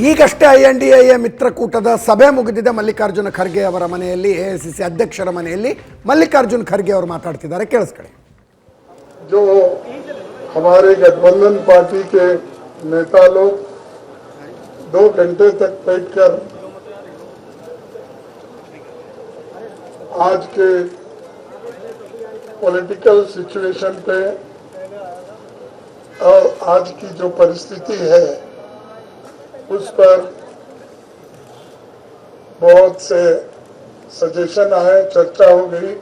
ಈಗಷ್ಟೇ INDA ಮಿತ್ರಕೂಟದ ಸಭೆ ಮುಗಿದಿದೆ ಮಲ್ಲಿಕಾರ್ಜುನ ಖರ್ಗೆ ಅವರ ಮನೆಯಲ್ಲಿ AICC ಅಧ್ಯಕ್ಷರ ಮನೆಯಲ್ಲಿ ಮಲ್ಲಿಕಾರ್ಜುನ ಖರ್ಗೆ ಅವರು ಮಾತಾಡ್ತಿದ್ದಾರೆ ಕೇಳಿಸ್ಕೊಳ್ಳಿ। जो हमारे गठबंधन पार्टी के नेता लोग 2 घंटे तक बैठकर आज के पॉलिटिकल सिचुएशन पे और आज की जो परिस्थिति है उस पर बहुत से सजेशन आए, चर्चा हो गई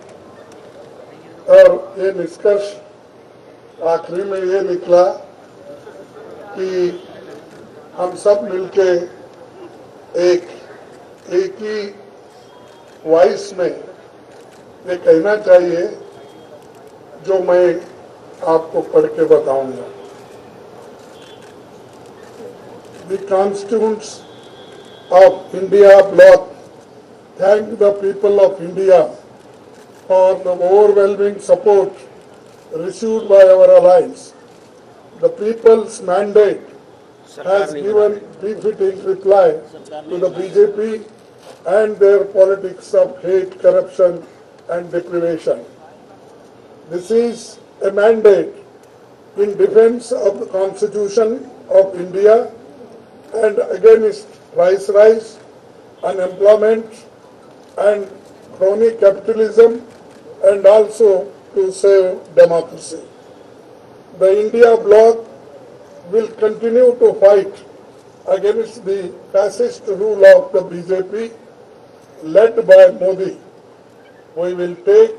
और ये निष्कर्ष आखिरी में ये निकला कि हम सब मिलके एक ही वॉइस में ये कहना चाहिए जो मैं आपको पढ़ के बताऊंगा। The constituents of India bloc thank the people of India for the overwhelming support received by our allies. The people's mandate has given befitting reply to the BJP and their politics of hate, corruption and deprivation. This is a mandate in defense of the Constitution of India and against price rise, unemployment and crony capitalism, and also to save democracy. The India bloc will continue to fight against the fascist rule of the BJP led by Modi. We will take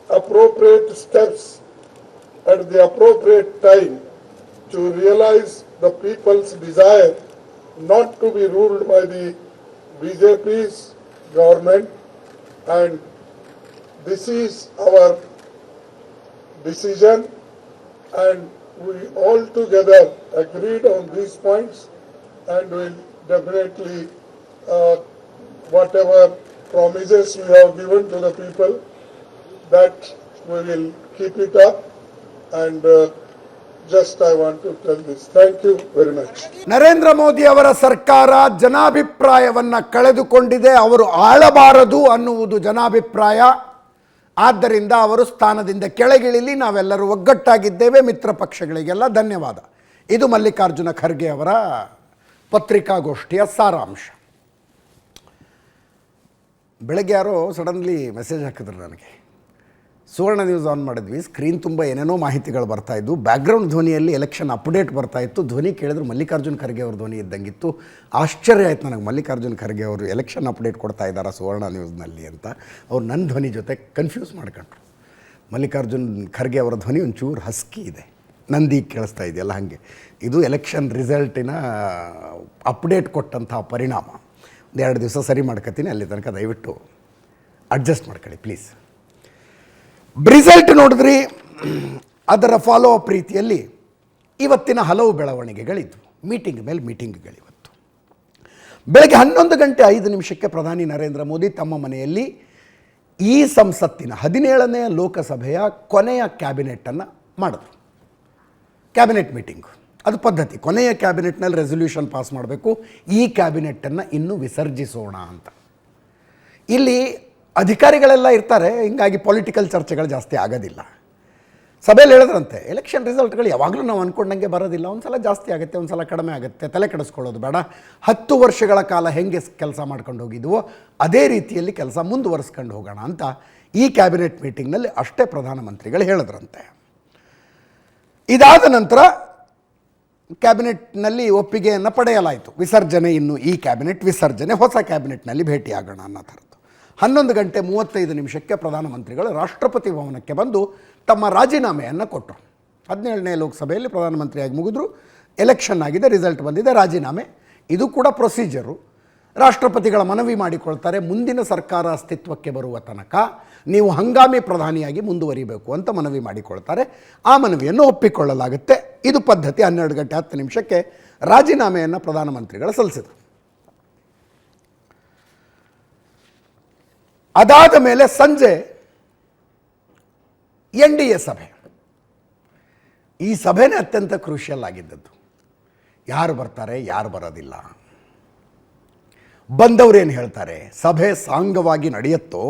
appropriate steps at the appropriate time to realize the people's desire not to be ruled by the BJP's government, and this is our decision, and we all together agreed on these points and will definitely whatever promises we have given to the people, that we will keep it up, and just I want to tell this. Thank you very much. Narendra Modi ಅವರ ಸರ್ಕಾರ ಜನಾಭಿಪ್ರಾಯವನ್ನ ಕಳೆದುಕೊಂಡಿದೆ, ಅವರು ಆಳಬಾರದು ಅನ್ನುವುದು ಜನಾಭಿಪ್ರಾಯ. ಆದ್ದರಿಂದ ಅವರು ಸ್ಥಾನದಿಂದ ಕೆಳಗಿಳಿಲಿ, ನಾವೆಲ್ಲರೂ ಒಗ್ಗಟ್ಟಾಗಿದ್ದೇವೆ, ಮಿತ್ರ ಪಕ್ಷಗಳಿಗೆಲ್ಲ ಧನ್ಯವಾದ. ಇದು ಮಲ್ಲಿಕಾರ್ಜುನ ಖರ್ಗೆ ಅವರ ಪತ್ರಿಕಾಗೋಷ್ಠಿಯ ಸಾರಾಂಶ. ಬೆಳಗ್ಗೆ ಯಾರೋ ಸಡನ್ಲಿ ಮೆಸೇಜ್ ಹಾಕಿದ್ರು ನನಗೆ. ಸುವರ್ಣ ನ್ಯೂಸ್ ಆನ್ ಮಾಡಿದ್ವಿ, ಸ್ಕ್ರೀನ್ ತುಂಬ ಏನೇನೋ ಮಾಹಿತಿಗಳು ಬರ್ತಾಯಿದ್ವು, ಬ್ಯಾಕ್ಗ್ರೌಂಡ್ ಧ್ವನಿಯಲ್ಲಿ ಎಲೆಕ್ಷನ್ ಅಪ್ಡೇಟ್ ಬರ್ತಾಯಿತ್ತು. ಧ್ವನಿ ಕೇಳಿದ್ರು ಮಲ್ಲಿಕಾರ್ಜುನ ಖರ್ಗೆ ಅವ್ರ ಧ್ವನಿ ಇದ್ದಂಗಿತ್ತು. ಆಶ್ಚರ್ಯ ಆಯ್ತು ನನಗೆ, ಮಲ್ಲಿಕಾರ್ಜುನ ಖರ್ಗೆ ಅವರು ಎಲೆಕ್ಷನ್ ಅಪ್ಡೇಟ್ ಕೊಡ್ತಾ ಇದ್ದಾರೆ ಸುವರ್ಣ ನ್ಯೂಸ್ನಲ್ಲಿ ಅಂತ. ಅವ್ರು ನನ್ನ ಧ್ವನಿ ಜೊತೆ ಕನ್ಫ್ಯೂಸ್ ಮಾಡ್ಕೊಂಡ್ರು. ಮಲ್ಲಿಕಾರ್ಜುನ್ ಖರ್ಗೆ ಅವರ ಧ್ವನಿ ಒಂಚೂರು ಹಸ್ಕಿ ಇದೆ, ನಂದಿ ಕೇಳಿಸ್ತಾ ಇದೆಯಲ್ಲ ಹಾಗೆ. ಇದು ಎಲೆಕ್ಷನ್ ರಿಸಲ್ಟಿನ ಅಪ್ಡೇಟ್ ಕೊಟ್ಟಂಥ ಪರಿಣಾಮ. ಒಂದು 2 ದಿವಸ ಸರಿ ಮಾಡ್ಕೊತೀನಿ, ಅಲ್ಲಿ ತನಕ ದಯವಿಟ್ಟು ಅಡ್ಜಸ್ಟ್ ಮಾಡ್ಕೊಳ್ಳಿ ಪ್ಲೀಸ್. ರಿಸಲ್ಟ್ ನೋಡಿದ್ರಿ, ಅದರ ಫಾಲೋ ಅಪ್ ರೀತಿಯಲ್ಲಿ ಇವತ್ತಿನ ಹಲವು ಬೆಳವಣಿಗೆಗಳಿದ್ವು. ಮೀಟಿಂಗ್ ಮೇಲೆ ಮೀಟಿಂಗ್ಗಳಿವತ್ತು. ಬೆಳಗ್ಗೆ 11:05 ಪ್ರಧಾನಿ ನರೇಂದ್ರ ಮೋದಿ ತಮ್ಮ ಮನೆಯಲ್ಲಿ ಈ ಸಂಸತ್ತಿನ 17ನೇ ಲೋಕಸಭೆಯ ಕೊನೆಯ ಕ್ಯಾಬಿನೆಟನ್ನು ಮಾಡಿದ್ರು. ಕ್ಯಾಬಿನೆಟ್ ಮೀಟಿಂಗು ಅದು ಪದ್ಧತಿ. ಕೊನೆಯ ಕ್ಯಾಬಿನೆಟ್ನಲ್ಲಿ ರೆಸೊಲ್ಯೂಷನ್ ಪಾಸ್ ಮಾಡಬೇಕು, ಈ ಕ್ಯಾಬಿನೆಟನ್ನು ಇನ್ನೂ ವಿಸರ್ಜಿಸೋಣ ಅಂತ. ಇಲ್ಲಿ ಅಧಿಕಾರಿಗಳೆಲ್ಲ ಇರ್ತಾರೆ, ಹಿಂಗಾಗಿ ಪೊಲಿಟಿಕಲ್ ಚರ್ಚೆಗಳು ಜಾಸ್ತಿ ಆಗೋದಿಲ್ಲ. ಸಭೆಯಲ್ಲಿ ಹೇಳಿದ್ರಂತೆ, ಎಲೆಕ್ಷನ್ ರಿಸಲ್ಟ್ಗಳು ಯಾವಾಗಲೂ ನಾವು ಅಂದ್ಕೊಂಡಂಗೆ ಬರೋದಿಲ್ಲ, ಒಂದು ಸಲ ಜಾಸ್ತಿ ಆಗುತ್ತೆ, ಒಂದು ಸಲ ಕಡಿಮೆ ಆಗುತ್ತೆ, ತಲೆ ಕೆಡಿಸ್ಕೊಳ್ಳೋದು ಬೇಡ. 10 ವರ್ಷಗಳ ಕಾಲ ಹೆಂಗೆ ಕೆಲಸ ಮಾಡ್ಕೊಂಡು ಹೋಗಿದ್ವೋ ಅದೇ ರೀತಿಯಲ್ಲಿ ಕೆಲಸ ಮುಂದುವರಿಸ್ಕೊಂಡು ಹೋಗೋಣ ಅಂತ ಈ ಕ್ಯಾಬಿನೆಟ್ ಮೀಟಿಂಗ್ನಲ್ಲಿ ಅಷ್ಟೇ ಪ್ರಧಾನಮಂತ್ರಿಗಳು ಹೇಳಿದ್ರಂತೆ. ಇದಾದ ನಂತರ ಕ್ಯಾಬಿನೆಟ್ನಲ್ಲಿ ಒಪ್ಪಿಗೆಯನ್ನು ಪಡೆಯಲಾಯಿತು. ವಿಸರ್ಜನೆ, ಇನ್ನು ಈ ಕ್ಯಾಬಿನೆಟ್ ವಿಸರ್ಜನೆ, ಹೊಸ ಕ್ಯಾಬಿನೆಟ್ನಲ್ಲಿ ಭೇಟಿಯಾಗೋಣ ಅನ್ನೋ ಥರದ್ದು. 11:35 ಪ್ರಧಾನಮಂತ್ರಿಗಳು ರಾಷ್ಟ್ರಪತಿ ಭವನಕ್ಕೆ ಬಂದು ತಮ್ಮ ರಾಜೀನಾಮೆಯನ್ನು ಕೊಟ್ಟರು. 17ನೇ ಲೋಕಸಭೆಯಲ್ಲಿ ಪ್ರಧಾನಮಂತ್ರಿಯಾಗಿ ಮುಗಿದ್ರು, ಎಲೆಕ್ಷನ್ ಆಗಿದೆ, ರಿಸಲ್ಟ್ ಬಂದಿದೆ, ರಾಜೀನಾಮೆ. ಇದು ಕೂಡ ಪ್ರೊಸೀಜರು. ರಾಷ್ಟ್ರಪತಿಗಳ ಮನವಿ ಮಾಡಿಕೊಳ್ತಾರೆ, ಮುಂದಿನ ಸರ್ಕಾರ ಅಸ್ತಿತ್ವಕ್ಕೆ ಬರುವ ತನಕ ನೀವು ಹಂಗಾಮಿ ಪ್ರಧಾನಿಯಾಗಿ ಮುಂದುವರಿಬೇಕು ಅಂತ ಮನವಿ ಮಾಡಿಕೊಳ್ತಾರೆ. ಆ ಮನವಿಯನ್ನು ಒಪ್ಪಿಕೊಳ್ಳಲಾಗುತ್ತೆ. ಇದು ಪದ್ಧತಿ. 12:10 ರಾಜೀನಾಮೆಯನ್ನು ಪ್ರಧಾನಮಂತ್ರಿಗಳು ಸಲ್ಲಿಸಿದರು. ಅದಾದ ಮೇಲೆ ಸಂಜೆ NDA ಸಭೆ. ಈ ಸಭೆನೇ ಅತ್ಯಂತ ಕ್ರೂಷಿಯಲ್ ಆಗಿದ್ದದ್ದು. ಯಾರು ಬರ್ತಾರೆ, ಯಾರು ಬರೋದಿಲ್ಲ. ಬಂದವರು ಏನು ಹೇಳ್ತಾರೆ, ಸಭೆ ಸಾಂಗವಾಗಿ ನಡೆಯುತ್ತೋ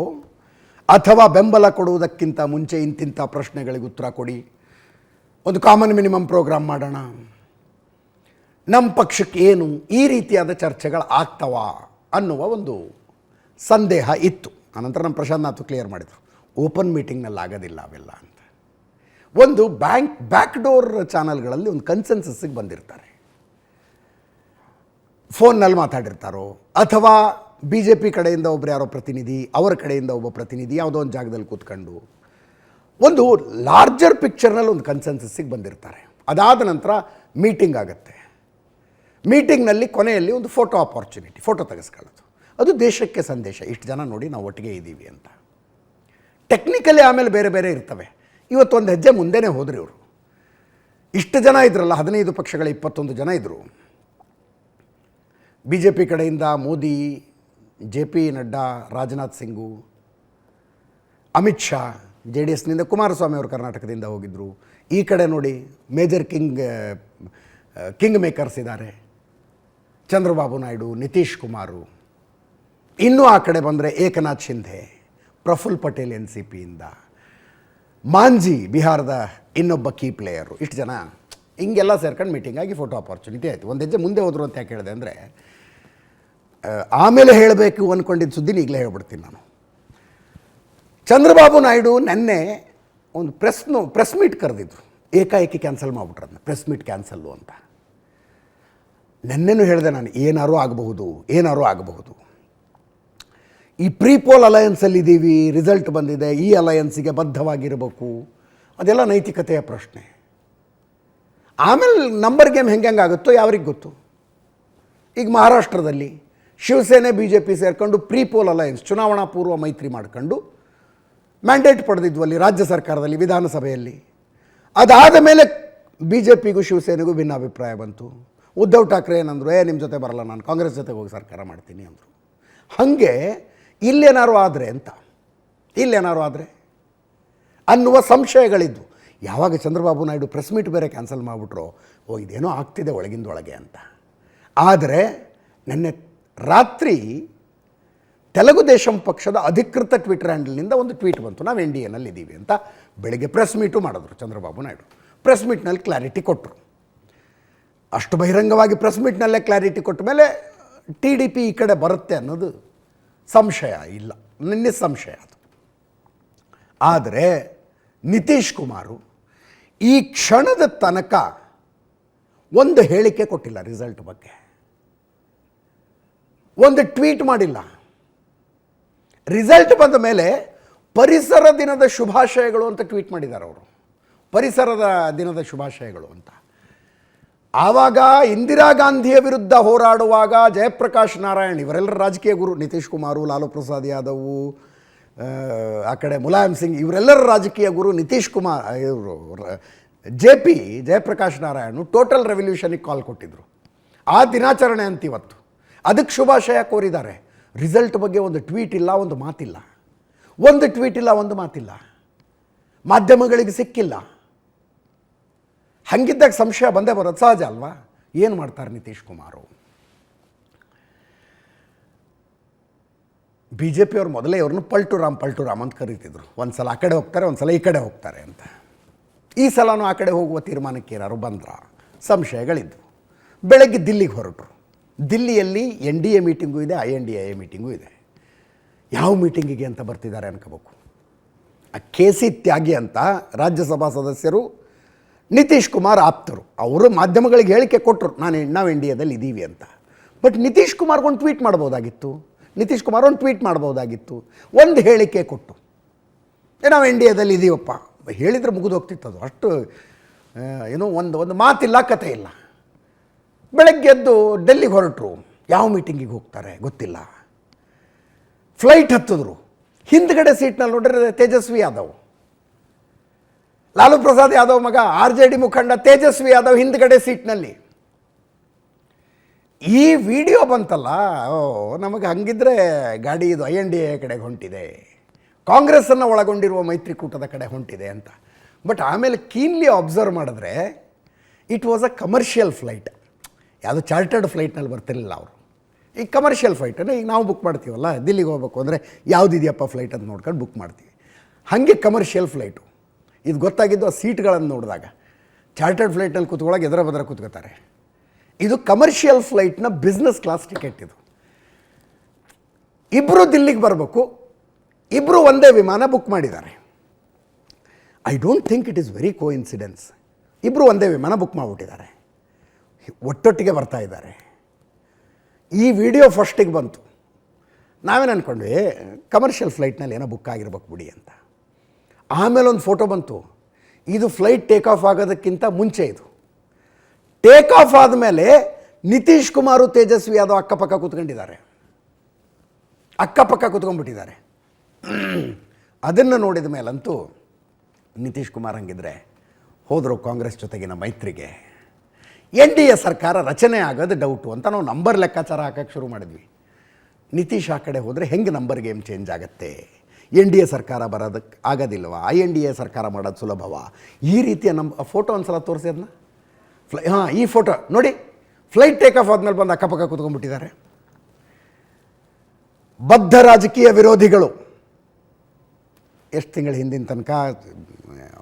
ಅಥವಾ ಬೆಂಬಲ ಕೊಡುವುದಕ್ಕಿಂತ ಮುಂಚೆ ಇಂತಿಂಥ ಪ್ರಶ್ನೆಗಳಿಗೆ ಉತ್ತರ ಕೊಡಿ, ಒಂದು ಕಾಮನ್ ಮಿನಿಮಮ್ ಪ್ರೋಗ್ರಾಮ್ ಮಾಡೋಣ, ನಮ್ಮ ಪಕ್ಷಕ್ಕೆ ಏನು, ಈ ರೀತಿಯಾದ ಚರ್ಚೆಗಳು ಆಗ್ತವ ಅನ್ನುವ ಒಂದು ಸಂದೇಹ ಇತ್ತು. ಆನಂತರ ನಮ್ಮ ಪ್ರಶಾಂತ್ ನಾಥ್ ಕ್ಲಿಯರ್ ಮಾಡಿದರು, ಓಪನ್ ಮೀಟಿಂಗ್ನಲ್ಲಿ ಆಗೋದಿಲ್ಲ ಅವೆಲ್ಲ ಅಂತ. ಒಂದು ಬ್ಯಾಕ್ ಡೋರ್ ಚಾನಲ್ಗಳಲ್ಲಿ ಒಂದು ಕನ್ಸೆನ್ಸಸ್ಸಿಗೆ ಬಂದಿರ್ತಾರೆ, ಫೋನ್ನಲ್ಲಿ ಮಾತಾಡಿರ್ತಾರೋ ಅಥವಾ ಬಿ ಜೆ ಪಿ ಕಡೆಯಿಂದ ಒಬ್ಬರು ಯಾರೋ ಪ್ರತಿನಿಧಿ, ಅವರ ಕಡೆಯಿಂದ ಒಬ್ಬ ಪ್ರತಿನಿಧಿ ಯಾವುದೋ ಒಂದು ಜಾಗದಲ್ಲಿ ಕೂತ್ಕೊಂಡು ಒಂದು ಲಾರ್ಜರ್ ಪಿಕ್ಚರ್ನಲ್ಲಿ ಒಂದು ಕನ್ಸೆನ್ಸಸ್ಸಿಗೆ ಬಂದಿರ್ತಾರೆ. ಅದಾದ ನಂತರ ಮೀಟಿಂಗ್ ಆಗುತ್ತೆ. ಮೀಟಿಂಗ್ನಲ್ಲಿ ಕೊನೆಯಲ್ಲಿ ಒಂದು ಫೋಟೋ ಆಪರ್ಚುನಿಟಿ, ಫೋಟೋ ತೆಗೆಸ್ಕೊಳ್ಳೋದು, ಅದು ದೇಶಕ್ಕೆ ಸಂದೇಶ, ಇಷ್ಟು ಜನ ನೋಡಿ ನಾವು ಒಟ್ಟಿಗೆ ಇದ್ದೀವಿ ಅಂತ. ಟೆಕ್ನಿಕಲಿ ಆಮೇಲೆ ಬೇರೆ ಬೇರೆ ಇರ್ತವೆ. ಇವತ್ತು ಒಂದು ಹೆಜ್ಜೆ ಮುಂದೆನೇ ಹೋದ್ರಿ ಇವರು. ಇಷ್ಟು ಜನ ಇದ್ರಲ್ಲ, 15 ಪಕ್ಷಗಳ 21 ಜನ ಇದ್ದರು. ಬಿ ಜೆ ಪಿ ಕಡೆಯಿಂದ Modi, J P Nadda, Rajnath Singh, Amit Shah, J D ಎಸ್ನಿಂದ ಕುಮಾರಸ್ವಾಮಿ ಅವರು ಕರ್ನಾಟಕದಿಂದ ಹೋಗಿದ್ದರು. ಈ ಕಡೆ ನೋಡಿ ಮೇಜರ್ ಕಿಂಗ್ ಮೇಕರ್ಸ್ ಇದ್ದಾರೆ, ಚಂದ್ರಬಾಬು ನಾಯ್ಡು, ನಿತೀಶ್ ಕುಮಾರು. ಇನ್ನೂ ಆ ಕಡೆ ಬಂದರೆ ಏಕನಾಥ್ ಶಿಂಧೆ, ಪ್ರಫುಲ್ ಪಟೇಲ್ ಎನ್ ಸಿ ಪಿಯಿಂದ, ಮಾಂಜಿ ಬಿಹಾರದ ಇನ್ನೊಬ್ಬ ಕೀ ಪ್ಲೇಯರು. ಇಷ್ಟು ಜನ ಹಿಂಗೆಲ್ಲ ಸೇರ್ಕೊಂಡು ಮೀಟಿಂಗ್ ಆಗಿ ಫೋಟೋ ಆಪರ್ಚುನಿಟಿ ಆಯಿತು. ಒಂದು ಹೆಜ್ಜೆ ಮುಂದೆ ಹೋದರು ಅಂತ ಯಾಕೆ ಹೇಳಿದೆ ಅಂದರೆ, ಆಮೇಲೆ ಹೇಳಬೇಕು ಅಂದ್ಕೊಂಡಿದ್ದ ಸುದ್ದಿನ ಈಗಲೇ ಹೇಳ್ಬಿಡ್ತೀನಿ ನಾನು. ಚಂದ್ರಬಾಬು ನಾಯ್ಡು ನೆನ್ನೆ ಒಂದು ಪ್ರೆಸ್ ಮೀಟ್ ಕರೆದಿದ್ರು, ಏಕಾಏಕಿ ಕ್ಯಾನ್ಸಲ್ ಮಾಡಿಬಿಟ್ರು ಅದನ್ನ, ಪ್ರೆಸ್ ಮೀಟ್ ಕ್ಯಾನ್ಸಲ್ಲು ಅಂತ. ನೆನ್ನೆನೂ ಹೇಳಿದೆ ನಾನು, ಏನಾರು ಆಗಬಹುದು. ಈ ಪ್ರೀಪೋಲ್ ಅಲಯನ್ಸಲ್ಲಿದ್ದೀವಿ, ರಿಸಲ್ಟ್ ಬಂದಿದೆ, ಈ ಅಲಯನ್ಸಿಗೆ ಬದ್ಧವಾಗಿರಬೇಕು, ಅದೆಲ್ಲ ನೈತಿಕತೆಯ ಪ್ರಶ್ನೆ. ಆಮೇಲೆ ನಂಬರ್ ಗೇಮ್ ಹೆಂಗಾಗುತ್ತೋ ಯಾರಿಗೆ ಗೊತ್ತು. ಈಗ ಮಹಾರಾಷ್ಟ್ರದಲ್ಲಿ ಶಿವಸೇನೆ ಬಿ ಜೆ ಪಿ ಸೇರ್ಕೊಂಡು ಪ್ರೀಪೋಲ್ ಅಲಯನ್ಸ್, ಚುನಾವಣಾ ಪೂರ್ವ ಮೈತ್ರಿ ಮಾಡ್ಕೊಂಡು ಮ್ಯಾಂಡೇಟ್ ಪಡೆದಿದ್ವಲ್ಲಿ ರಾಜ್ಯ ಸರ್ಕಾರದಲ್ಲಿ, ವಿಧಾನಸಭೆಯಲ್ಲಿ. ಅದಾದ ಮೇಲೆ ಬಿ ಜೆ ಪಿಗೂ ಶಿವಸೇನೆಗೂ ಭಿನ್ನಾಭಿಪ್ರಾಯ ಬಂತು. ಉದ್ಧವ್ ಠಾಕ್ರೆ ಏನಂದರು, ನಿಮ್ಮ ಜೊತೆ ಬರಲ್ಲ, ನಾನು ಕಾಂಗ್ರೆಸ್ ಜೊತೆಗೆ ಹೋಗಿ ಸರ್ಕಾರ ಮಾಡ್ತೀನಿ ಅಂದರು. ಹಾಗೆ ಇಲ್ಲೇನಾರು ಆದರೆ ಅನ್ನುವ ಸಂಶಯಗಳಿದ್ದು. ಯಾವಾಗ ಚಂದ್ರಬಾಬು ನಾಯ್ಡು ಪ್ರೆಸ್ ಮೀಟ್ ಬೇರೆ ಕ್ಯಾನ್ಸಲ್ ಮಾಡಿಬಿಟ್ರು, ಇದೇನೋ ಆಗ್ತಿದೆ ಒಳಗಿಂದೊಳಗೆ ಅಂತ. ಆದರೆ ನಿನ್ನೆ ರಾತ್ರಿ ತೆಲುಗು ದೇಶಂ ಪಕ್ಷದ ಅಧಿಕೃತ ಟ್ವಿಟರ್ ಹ್ಯಾಂಡಲ್ನಿಂದ ಒಂದು ಟ್ವೀಟ್ ಬಂತು, ನಾವು ಎನ್ ಡಿ ಎನಲ್ಲಿದ್ದೀವಿ ಅಂತ. ಬೆಳಗ್ಗೆ ಪ್ರೆಸ್ ಮೀಟು ಮಾಡಿದ್ರು ಚಂದ್ರಬಾಬು ನಾಯ್ಡು. ಪ್ರೆಸ್ ಮೀಟ್ನಲ್ಲಿ ಕ್ಲಾರಿಟಿ ಕೊಟ್ಟರು. ಅಷ್ಟು ಬಹಿರಂಗವಾಗಿ ಪ್ರೆಸ್ ಮೀಟ್ನಲ್ಲೇ ಕ್ಲಾರಿಟಿ ಕೊಟ್ಟ ಮೇಲೆ ಟಿ ಡಿ ಪಿ ಈ ಕಡೆ ಬರುತ್ತೆ ಅನ್ನೋದು ಸಂಶಯ ಇಲ್ಲ, ನಿಸ್ಸಂಶಯ ಅದು. ಆದರೆ ನಿತೀಶ್ ಕುಮಾರು ಈ ಕ್ಷಣದ ತನಕ ಒಂದು ಹೇಳಿಕೆ ಕೊಟ್ಟಿಲ್ಲ ರಿಸಲ್ಟ್ ಬಗ್ಗೆ, ಒಂದು ಟ್ವೀಟ್ ಮಾಡಿಲ್ಲ. ರಿಸಲ್ಟ್ ಬಂದ ಮೇಲೆ ಪರಿಸರ ದಿನದ ಶುಭಾಶಯಗಳು ಅಂತ ಟ್ವೀಟ್ ಮಾಡಿದ್ದಾರೆ ಅವರು, ಪರಿಸರದ ದಿನದ ಶುಭಾಶಯಗಳು ಅಂತ. ಆವಾಗ ಇಂದಿರಾ ಗಾಂಧಿಯ ವಿರುದ್ಧ ಹೋರಾಡುವಾಗ ಜಯಪ್ರಕಾಶ್ ನಾರಾಯಣ್ ಇವರೆಲ್ಲರ ರಾಜಕೀಯ ಗುರು, ನಿತೀಶ್ ಕುಮಾರು, ಲಾಲು ಪ್ರಸಾದ್ ಯಾದವ್, ಆ ಕಡೆ ಮುಲಾಯಂ ಸಿಂಗ್, ಇವರೆಲ್ಲರ ರಾಜಕೀಯ ಗುರು ನಿತೀಶ್ ಕುಮಾರ್, ಇವರು ಜಯಪ್ರಕಾಶ್ ನಾರಾಯಣ್ ಟೋಟಲ್ ರೆವಲ್ಯೂಷನಿಗೆ ಕಾಲ್ ಕೊಟ್ಟಿದ್ದರು. ಆ ದಿನಾಚರಣೆ ಅಂತ ಇವತ್ತು ಅದಕ್ಕೆ ಶುಭಾಶಯ ಕೋರಿದ್ದಾರೆ. ರಿಸಲ್ಟ್ ಬಗ್ಗೆ ಒಂದು ಟ್ವೀಟ್ ಇಲ್ಲ, ಒಂದು ಮಾತಿಲ್ಲ, ಒಂದು ಮಾತಿಲ್ಲ, ಮಾಧ್ಯಮಗಳಿಗೆ ಸಿಕ್ಕಿಲ್ಲ. ಹಂಗಿದ್ದಾಗ ಸಂಶಯ ಬಂದೇ ಬರೋದು ಸಹಜ ಅಲ್ವಾ? ಏನು ಮಾಡ್ತಾರೆ ನಿತೀಶ್ ಕುಮಾರು? ಬಿ ಜೆ ಪಿಯವ್ರು ಮೊದಲೇ ಇವ್ರನ್ನ ಪಲ್ಟು ರಾಮ್ ಅಂತ ಕರೀತಿದ್ರು. ಒಂದು ಸಲ ಆ ಕಡೆ ಹೋಗ್ತಾರೆ, ಒಂದು ಸಲ ಈ ಕಡೆ ಹೋಗ್ತಾರೆ ಅಂತ. ಈ ಸಲನೂ ಆ ಕಡೆ ಹೋಗುವ ತೀರ್ಮಾನಕ್ಕೆ ಏನಾರು ಬಂದ್ರ? ಸಂಶಯಗಳಿದ್ವು. ಬೆಳಗ್ಗೆ ದಿಲ್ಲಿಗೆ ಹೊರಟರು. ದಿಲ್ಲಿಯಲ್ಲಿ ಎನ್ ಡಿ ಎ ಮೀಟಿಂಗು ಇದೆ, INDA ಮೀಟಿಂಗು ಇದೆ. ಯಾವ ಮೀಟಿಂಗಿಗೆ ಅಂತ ಬರ್ತಿದ್ದಾರೆ ಅನ್ಕೋಬೇಕು. ಆ KC ತ್ಯಾಗಿ ಅಂತ ರಾಜ್ಯಸಭಾ ಸದಸ್ಯರು, ನಿತೀಶ್ ಕುಮಾರ್ ಆಪ್ತರು, ಅವರು ಮಾಧ್ಯಮಗಳಿಗೆ ಹೇಳಿಕೆ ಕೊಟ್ಟರು, ನಾವು ಇಂಡಿಯಾದಲ್ಲಿ ಇದ್ದೀವಿ ಅಂತ. ಬಟ್ ನಿತೀಶ್ ಕುಮಾರ್ಗೆ ಒಂದು ಟ್ವೀಟ್ ಮಾಡ್ಬೋದಾಗಿತ್ತು, ಒಂದು ಹೇಳಿಕೆ ಕೊಟ್ಟು ನಾವು ಇಂಡಿಯಾದಲ್ಲಿ ಇದ್ದೀವಪ್ಪ ಹೇಳಿದರೆ ಮುಗಿದು ಹೋಗ್ತಿತ್ತು ಅದು. ಅಷ್ಟು ಏನೋ ಒಂದು ಮಾತಿಲ್ಲ, ಕತೆ ಇಲ್ಲ. ಬೆಳಗ್ಗೆ ಎದ್ದು ಡೆಲ್ಲಿಗೆ ಹೊರಟರು. ಯಾವ ಮೀಟಿಂಗಿಗೆ ಹೋಗ್ತಾರೆ ಗೊತ್ತಿಲ್ಲ. ಫ್ಲೈಟ್ ಹತ್ತಿದ್ರು. ಹಿಂದ್ಗಡೆ ಸೀಟ್ನಲ್ಲಿ ನೋಡಿದ್ರೆ ತೇಜಸ್ವಿ ಯಾದವ್, ಲಾಲು ಪ್ರಸಾದ್ ಯಾದವ್ ಮಗ, RJD ಮುಖಂಡ ತೇಜಸ್ವಿ ಯಾದವ್ ಹಿಂದ್ಗಡೆ ಸೀಟ್ನಲ್ಲಿ. ಈ ವಿಡಿಯೋ ಬಂತಲ್ಲ, ನಮಗೆ ಹಂಗಿದ್ರೆ ಗಾಡಿ ಇದು INDA ಕಡೆಗೆ ಹೊಂಟಿದೆ, ಕಾಂಗ್ರೆಸ್ಸನ್ನು ಒಳಗೊಂಡಿರುವ ಮೈತ್ರಿಕೂಟದ ಕಡೆ ಹೊಂಟಿದೆ ಅಂತ. ಬಟ್ ಆಮೇಲೆ ಕೀನ್ಲಿ ಅಬ್ಸರ್ವ್ ಮಾಡಿದ್ರೆ it was a commercial flight, ಯಾವುದೋ ಚಾರ್ಟರ್ಡ್ ಫ್ಲೈಟ್ನಲ್ಲಿ ಬರ್ತಿರಲಿಲ್ಲ ಅವರು. ಈಗ ಕಮರ್ಷಿಯಲ್ ಫ್ಲೈಟನ್ನು ಈಗ ನಾವು ಬುಕ್ ಮಾಡ್ತೀವಲ್ಲ, ದಿಲ್ಲಿಗೆ ಹೋಗ್ಬೇಕು ಅಂದರೆ ಯಾವುದಿದೆಯಪ್ಪ ಫ್ಲೈಟ್ ಅಂತ ನೋಡ್ಕೊಂಡು ಬುಕ್ ಮಾಡ್ತೀವಿ. ಹಾಗೆ ಕಮರ್ಷಿಯಲ್ ಫ್ಲೈಟು ಇದು ಗೊತ್ತಾಗಿದ್ದು ಆ ಸೀಟ್ಗಳನ್ನು ನೋಡಿದಾಗ. ಚಾರ್ಟರ್ಡ್ ಫ್ಲೈಟಲ್ಲಿ ಕೂತ್ಕೊಳ್ಳೋಕೆ ಎದರ ಬದರ ಕೂತ್ಕೋತಾರೆ. ಇದು ಕಮರ್ಷಿಯಲ್ ಫ್ಲೈಟ್ನ ಬಿಸ್ನೆಸ್ ಕ್ಲಾಸ್ ಟಿಕೆಟ್. ಇದು ಇಬ್ಬರು ದಿಲ್ಲಿಗೆ ಬರಬೇಕು, ಇಬ್ಬರು ಒಂದೇ ವಿಮಾನ ಬುಕ್ ಮಾಡಿದ್ದಾರೆ. I don't think it is very coincidence. ಇಬ್ಬರು ಒಂದೇ ವಿಮಾನ ಬುಕ್ ಮಾಡಿಬಿಟ್ಟಿದ್ದಾರೆ, ಒಟ್ಟೊಟ್ಟಿಗೆ ಬರ್ತಾ ಇದ್ದಾರೆ. ಈ ವಿಡಿಯೋ ಫಸ್ಟಿಗೆ ಬಂತು, ನಾವೇನು ಅಂದ್ಕೊಂಡ್ವಿ ಕಮರ್ಷಿಯಲ್ ಫ್ಲೈಟ್ನಲ್ಲಿ ಏನೋ ಬುಕ್ ಆಗಿರ್ಬೇಕು ಬಿಡಿ ಅಂತ. ಆಮೇಲೆ ಒಂದು ಫೋಟೋ ಬಂತು, ಇದು ಫ್ಲೈಟ್ ಟೇಕ್ ಆಫ್ ಆಗೋದಕ್ಕಿಂತ ಮುಂಚೆ. ಇದು ಟೇಕ್ ಆಫ್ ಆದಮೇಲೆ ನಿತೀಶ್ ಕುಮಾರು ತೇಜಸ್ವಿ ಯಾದವ್ ಅಕ್ಕಪಕ್ಕ ಕೂತ್ಕೊಂಡಿದ್ದಾರೆ, ಅಕ್ಕಪಕ್ಕ ಕೂತ್ಕೊಂಡ್ಬಿಟ್ಟಿದ್ದಾರೆ. ಅದನ್ನು ನೋಡಿದ ಮೇಲಂತೂ ನಿತೀಶ್ ಕುಮಾರ್ ಹಂಗಿದ್ರೆ ಹೋದರು ಕಾಂಗ್ರೆಸ್ ಜೊತೆಗಿನ ಮೈತ್ರಿಗೆ. NDA ಸರ್ಕಾರ ರಚನೆ ಆಗೋದು ಡೌಟು ಅಂತ ನಾವು ನಂಬರ್ ಲೆಕ್ಕಾಚಾರ ಹಾಕೋಕ್ಕೆ ಶುರು ಮಾಡಿದ್ವಿ. ನಿತೀಶ್ ಆ ಕಡೆ ಹೋದರೆ ಹೆಂಗೆ ನಂಬರ್ ಗೇಮ್ ಚೇಂಜ್ ಆಗುತ್ತೆ? NDA ಸರ್ಕಾರ ಬರೋದಕ್ಕೆ ಆಗೋದಿಲ್ವ? INDA ಸರ್ಕಾರ ಮಾಡೋದು ಸುಲಭವ? ಈ ರೀತಿಯ ಫೋಟೋ ಒಂದು ಸಲ ತೋರಿಸಿ ಅದನ್ನ. ಈ ಫೋಟೋ ನೋಡಿ, ಫ್ಲೈಟ್ ಟೇಕ್ ಆಫ್ ಆದಮೇಲೆ ಬಂದು ಅಕ್ಕಪಕ್ಕ ಕೂತ್ಕೊಂಡ್ಬಿಟ್ಟಿದ್ದಾರೆ. ಬದ್ಧ ರಾಜಕೀಯ ವಿರೋಧಿಗಳು. ಎಷ್ಟು ತಿಂಗಳ ಹಿಂದಿನ ತನಕ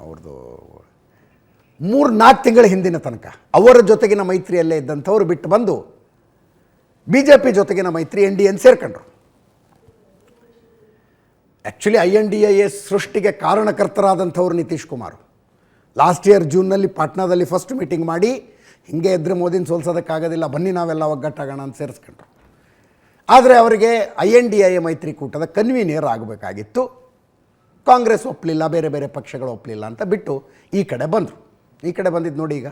ಅವ್ರದ್ದು 3-4 ತಿಂಗಳ ಹಿಂದಿನ ತನಕ ಅವರ ಜೊತೆಗಿನ ಮೈತ್ರಿಯಲ್ಲೇ ಇದ್ದಂಥವ್ರು ಬಿಟ್ಟು ಬಂದು BJP ಜೊತೆಗಿನ ಮೈತ್ರಿ NDA ಸೇರ್ಕೊಂಡ್ರು. ಆ್ಯಕ್ಚುಲಿ INDA ಸೃಷ್ಟಿಗೆ ಕಾರಣಕರ್ತರಾದಂಥವ್ರು ನಿತೀಶ್ ಕುಮಾರ್. ಲಾಸ್ಟ್ ಇಯರ್ ಜೂನ್ನಲ್ಲಿ ಪಾಟ್ನಾದಲ್ಲಿ ಫಸ್ಟ್ ಮೀಟಿಂಗ್ ಮಾಡಿ ಹಿಂಗೆ ಇದ್ದರೆ ಮೋದಿನ ಸೋಲ್ಸೋದಕ್ಕಾಗೋದಿಲ್ಲ, ಬನ್ನಿ ನಾವೆಲ್ಲ ಒಗ್ಗಟ್ಟಾಗೋಣ ಅಂತ ಸೇರಿಸ್ಕೊಂಡ್ರು. ಆದರೆ ಅವರಿಗೆ INDA ಮೈತ್ರಿಕೂಟದ ಕನ್ವೀನಿಯರ್ ಆಗಬೇಕಾಗಿತ್ತು. ಕಾಂಗ್ರೆಸ್ ಒಪ್ಪಲಿಲ್ಲ, ಬೇರೆ ಬೇರೆ ಪಕ್ಷಗಳು ಒಪ್ಪಲಿಲ್ಲ ಅಂತ ಬಿಟ್ಟು ಈ ಕಡೆ ಬಂದರು. ಈ ಕಡೆ ಬಂದಿದ್ದು ನೋಡಿ, ಈಗ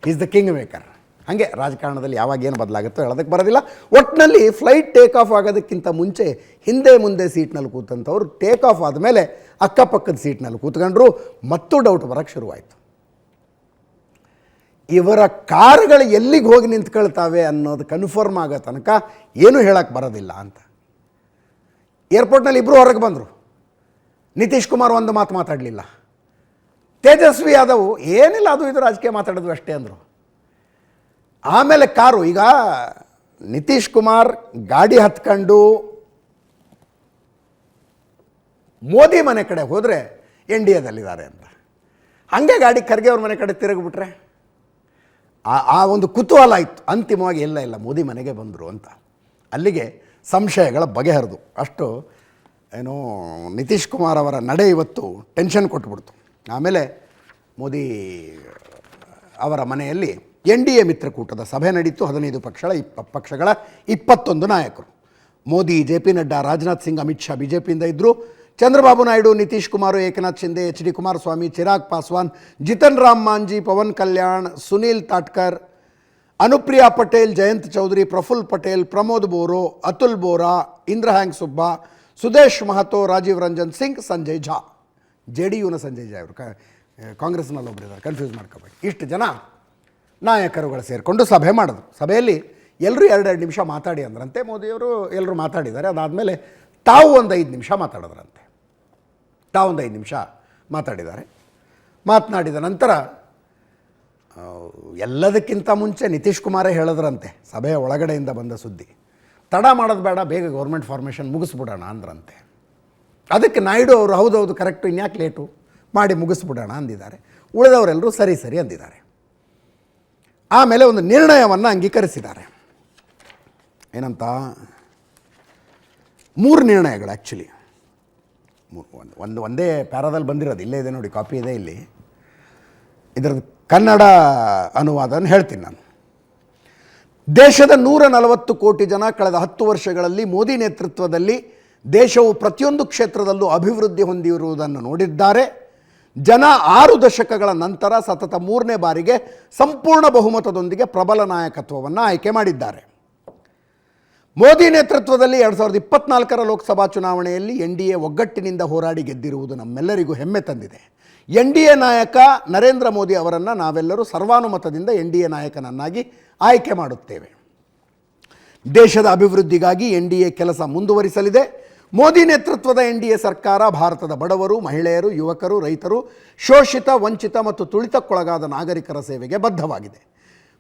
ಈಸ್ ದ ಕಿಂಗ್ ಮೇಕರ್. ಹಾಗೆ ರಾಜಕಾರಣದಲ್ಲಿ ಯಾವಾಗ ಏನು ಬದಲಾಗುತ್ತೋ ಹೇಳೋದಕ್ಕೆ ಬರೋದಿಲ್ಲ. ಒಟ್ಟಿನಲ್ಲಿ ಫ್ಲೈಟ್ ಟೇಕ್ ಆಫ್ ಆಗೋದಕ್ಕಿಂತ ಮುಂಚೆ ಹಿಂದೆ ಮುಂದೆ ಸೀಟ್ನಲ್ಲಿ ಕೂತಂಥವ್ರು ಟೇಕ್ ಆಫ್ ಆದಮೇಲೆ ಅಕ್ಕಪಕ್ಕದ ಸೀಟ್ನಲ್ಲಿ ಕೂತ್ಕೊಂಡ್ರು. ಮತ್ತು ಡೌಟ್ ಬರೋಕ್ಕೆ ಶುರುವಾಯಿತು, ಇವರ ಕಾರುಗಳು ಎಲ್ಲಿಗೆ ಹೋಗಿ ನಿಂತ್ಕೊಳ್ತಾವೆ ಅನ್ನೋದು ಕನ್ಫರ್ಮ್ ಆಗೋ ತನಕ ಏನೂ ಹೇಳಕ್ಕೆ ಬರೋದಿಲ್ಲ ಅಂತ. ಏರ್ಪೋರ್ಟ್ನಲ್ಲಿ ಇಬ್ಬರು ಹೊರಗೆ ಬಂದರು. ನಿತೀಶ್ ಕುಮಾರ್ ಒಂದು ಮಾತು ಮಾತಾಡಲಿಲ್ಲ. ತೇಜಸ್ವಿ ಯಾದವ್ ಏನಿಲ್ಲ, ಅದು ಇದು ರಾಜಕೀಯ ಮಾತಾಡೋದು ಅಷ್ಟೇ ಅಂದರು. ಆಮೇಲೆ ಕಾರು, ಈಗ ನಿತೀಶ್ ಕುಮಾರ್ ಗಾಡಿ ಹತ್ಕೊಂಡು ಮೋದಿ ಮನೆ ಕಡೆ ಹೋದರೆ NDAದಲ್ಲಿದ್ದಾರೆ ಅಂತ, ಹಾಗೆ ಗಾಡಿ ಖರ್ಗೆ ಅವ್ರ ಮನೆ ಕಡೆ ತಿರುಗಿಬಿಟ್ರೆ ಆ ಒಂದು ಕುತೂಹಲ ಇತ್ತು. ಅಂತಿಮವಾಗಿ ಇಲ್ಲ ಮೋದಿ ಮನೆಗೆ ಬಂದರು ಅಂತ. ಅಲ್ಲಿಗೆ ಸಂಶಯಗಳ ಬಗೆಹರಿದು. ಅಷ್ಟು ಏನೋ ನಿತೀಶ್ ಕುಮಾರ್ ಅವರ ನಡೆ ಇವತ್ತು ಟೆನ್ಷನ್ ಕೊಟ್ಬಿಡ್ತು. ಆಮೇಲೆ ಮೋದಿ ಅವರ ಮನೆಯಲ್ಲಿ NDA ಮಿತ್ರಕೂಟದ ಸಭೆ ನಡೀತು. 15 ಪಕ್ಷಗಳ 21 ನಾಯಕರು. ಮೋದಿ, JP ನಡ್ಡಾ, ರಾಜನಾಥ್ ಸಿಂಗ್, ಅಮಿತ್ ಶಾ BJPಯಿಂದ ಇದ್ದರು. ಚಂದ್ರಬಾಬು ನಾಯ್ಡು, ನಿತೀಶ್ ಕುಮಾರ್, ಏಕನಾಥ್ ಶಿಂದೆ, HD ಕುಮಾರಸ್ವಾಮಿ, ಚಿರಾಗ್ ಪಾಸ್ವಾನ್, ಜಿತನ್ ರಾಮ್ ಮಾಂಜಿ, ಪವನ್ ಕಲ್ಯಾಣ್, ಸುನೀಲ್ ತಾಟ್ಕರ್, ಅನುಪ್ರಿಯಾ ಪಟೇಲ್, ಜಯಂತ್ ಚೌಧರಿ, ಪ್ರಫುಲ್ ಪಟೇಲ್, ಪ್ರಮೋದ್ ಬೋರೋ, ಅತುಲ್ ಬೋರಾ, ಇಂದ್ರಹ್ಯಾಂಗ್ ಸುಬ್ಬಾ, ಸುದೇಶ್ ಮಹತೋ, ರಾಜೀವ್ ರಂಜನ್ ಸಿಂಗ್, ಸಂಜಯ್ ಝಾ. JDUನ ಸಂಜಯ್ ಝಾ ಅವರು ಕಾಂಗ್ರೆಸ್ನಲ್ಲಿ ಒಬ್ಬರಿದ್ದಾರೆ, ಕನ್ಫ್ಯೂಸ್ ಮಾಡ್ಕೋಬೇಡಿ. ಇಷ್ಟು ಜನ ನಾಯಕರುಗಳು ಸೇರಿಕೊಂಡು ಸಭೆ ಮಾಡಿದ್ರು. ಸಭೆಯಲ್ಲಿ ಎಲ್ಲರೂ 2-2 ನಿಮಿಷ ಮಾತಾಡಿ ಅಂದ್ರಂತೆ. ಮೋದಿಯವರು ಎಲ್ಲರೂ ಮಾತಾಡಿದ್ದಾರೆ. ಅದಾದಮೇಲೆ ತಾವು ಒಂದು 5 ನಿಮಿಷ ಮಾತಾಡಿದ್ರಂತೆ. ತಾವೊಂದು 5 ನಿಮಿಷ ಮಾತಾಡಿದ್ದಾರೆ. ಮಾತನಾಡಿದ ನಂತರ ಎಲ್ಲದಕ್ಕಿಂತ ಮುಂಚೆ ನಿತೀಶ್ ಕುಮಾರೇ ಹೇಳಿದ್ರಂತೆ, ಸಭೆಯ ಒಳಗಡೆಯಿಂದ ಬಂದ ಸುದ್ದಿ, ತಡ ಮಾಡೋದು ಬೇಡ, ಬೇಗ ಗೌರ್ಮೆಂಟ್ ಫಾರ್ಮೇಷನ್ ಮುಗಿಸ್ಬಿಡೋಣ ಅಂದ್ರಂತೆ. ಅದಕ್ಕೆ ನಾಯ್ಡು ಅವರು ಹೌದೌದು ಕರೆಕ್ಟು, ಇನ್ಯಾಕೆ ಲೇಟು, ಮಾಡಿ ಮುಗಿಸ್ಬಿಡೋಣ ಅಂದಿದ್ದಾರೆ. ಉಳಿದವರೆಲ್ಲರೂ ಸರಿ ಅಂದಿದ್ದಾರೆ. ಆಮೇಲೆ ಒಂದು ನಿರ್ಣಯವನ್ನು ಅಂಗೀಕರಿಸಿದ್ದಾರೆ. ಏನಂತ? 3 ನಿರ್ಣಯಗಳು ಆ್ಯಕ್ಚುಲಿ. ಒಂದೇ ಪ್ಯಾರಾದಲ್ಲಿ ಬಂದಿರೋದು, ಇಲ್ಲೇ ಇದೆ ನೋಡಿ, ಕಾಪಿ ಇದೆ ಇಲ್ಲಿ. ಇದರದ್ದು ಕನ್ನಡ ಅನುವಾದನ ಹೇಳ್ತೀನಿ ನಾನು. ದೇಶದ 140 ಕೋಟಿ ಜನ ಕಳೆದ 10 ವರ್ಷಗಳಲ್ಲಿ ಮೋದಿ ನೇತೃತ್ವದಲ್ಲಿ ದೇಶವು ಪ್ರತಿಯೊಂದು ಕ್ಷೇತ್ರದಲ್ಲೂ ಅಭಿವೃದ್ಧಿ ಹೊಂದಿರುವುದನ್ನು ನೋಡಿದ್ದಾರೆ. ಜನ 6 ದಶಕಗಳ ನಂತರ ಸತತ 3ನೇ ಬಾರಿಗೆ ಸಂಪೂರ್ಣ ಬಹುಮತದೊಂದಿಗೆ ಪ್ರಬಲ ನಾಯಕತ್ವವನ್ನು ಆಯ್ಕೆ ಮಾಡಿದ್ದಾರೆ. ಮೋದಿ ನೇತೃತ್ವದಲ್ಲಿ 2024ರ ಲೋಕಸಭಾ ಚುನಾವಣೆಯಲ್ಲಿ NDA ಒಗ್ಗಟ್ಟಿನಿಂದ ಹೋರಾಡಿ ಗೆದ್ದಿರುವುದು ನಮ್ಮೆಲ್ಲರಿಗೂ ಹೆಮ್ಮೆ ತಂದಿದೆ. NDA ನಾಯಕ ನರೇಂದ್ರ ಮೋದಿ ಅವರನ್ನು ನಾವೆಲ್ಲರೂ ಸರ್ವಾನುಮತದಿಂದ NDA ನಾಯಕನನ್ನಾಗಿ ಆಯ್ಕೆ ಮಾಡುತ್ತೇವೆ. ದೇಶದ ಅಭಿವೃದ್ಧಿಗಾಗಿ NDA ಕೆಲಸ ಮುಂದುವರಿಸಲಿದೆ. ಮೋದಿ ನೇತೃತ್ವದ NDA ಸರ್ಕಾರ ಭಾರತದ ಬಡವರು, ಮಹಿಳೆಯರು, ಯುವಕರು, ರೈತರು, ಶೋಷಿತ, ವಂಚಿತ ಮತ್ತು ತುಳಿತಕ್ಕೊಳಗಾದ ನಾಗರಿಕರ ಸೇವೆಗೆ ಬದ್ಧವಾಗಿದೆ.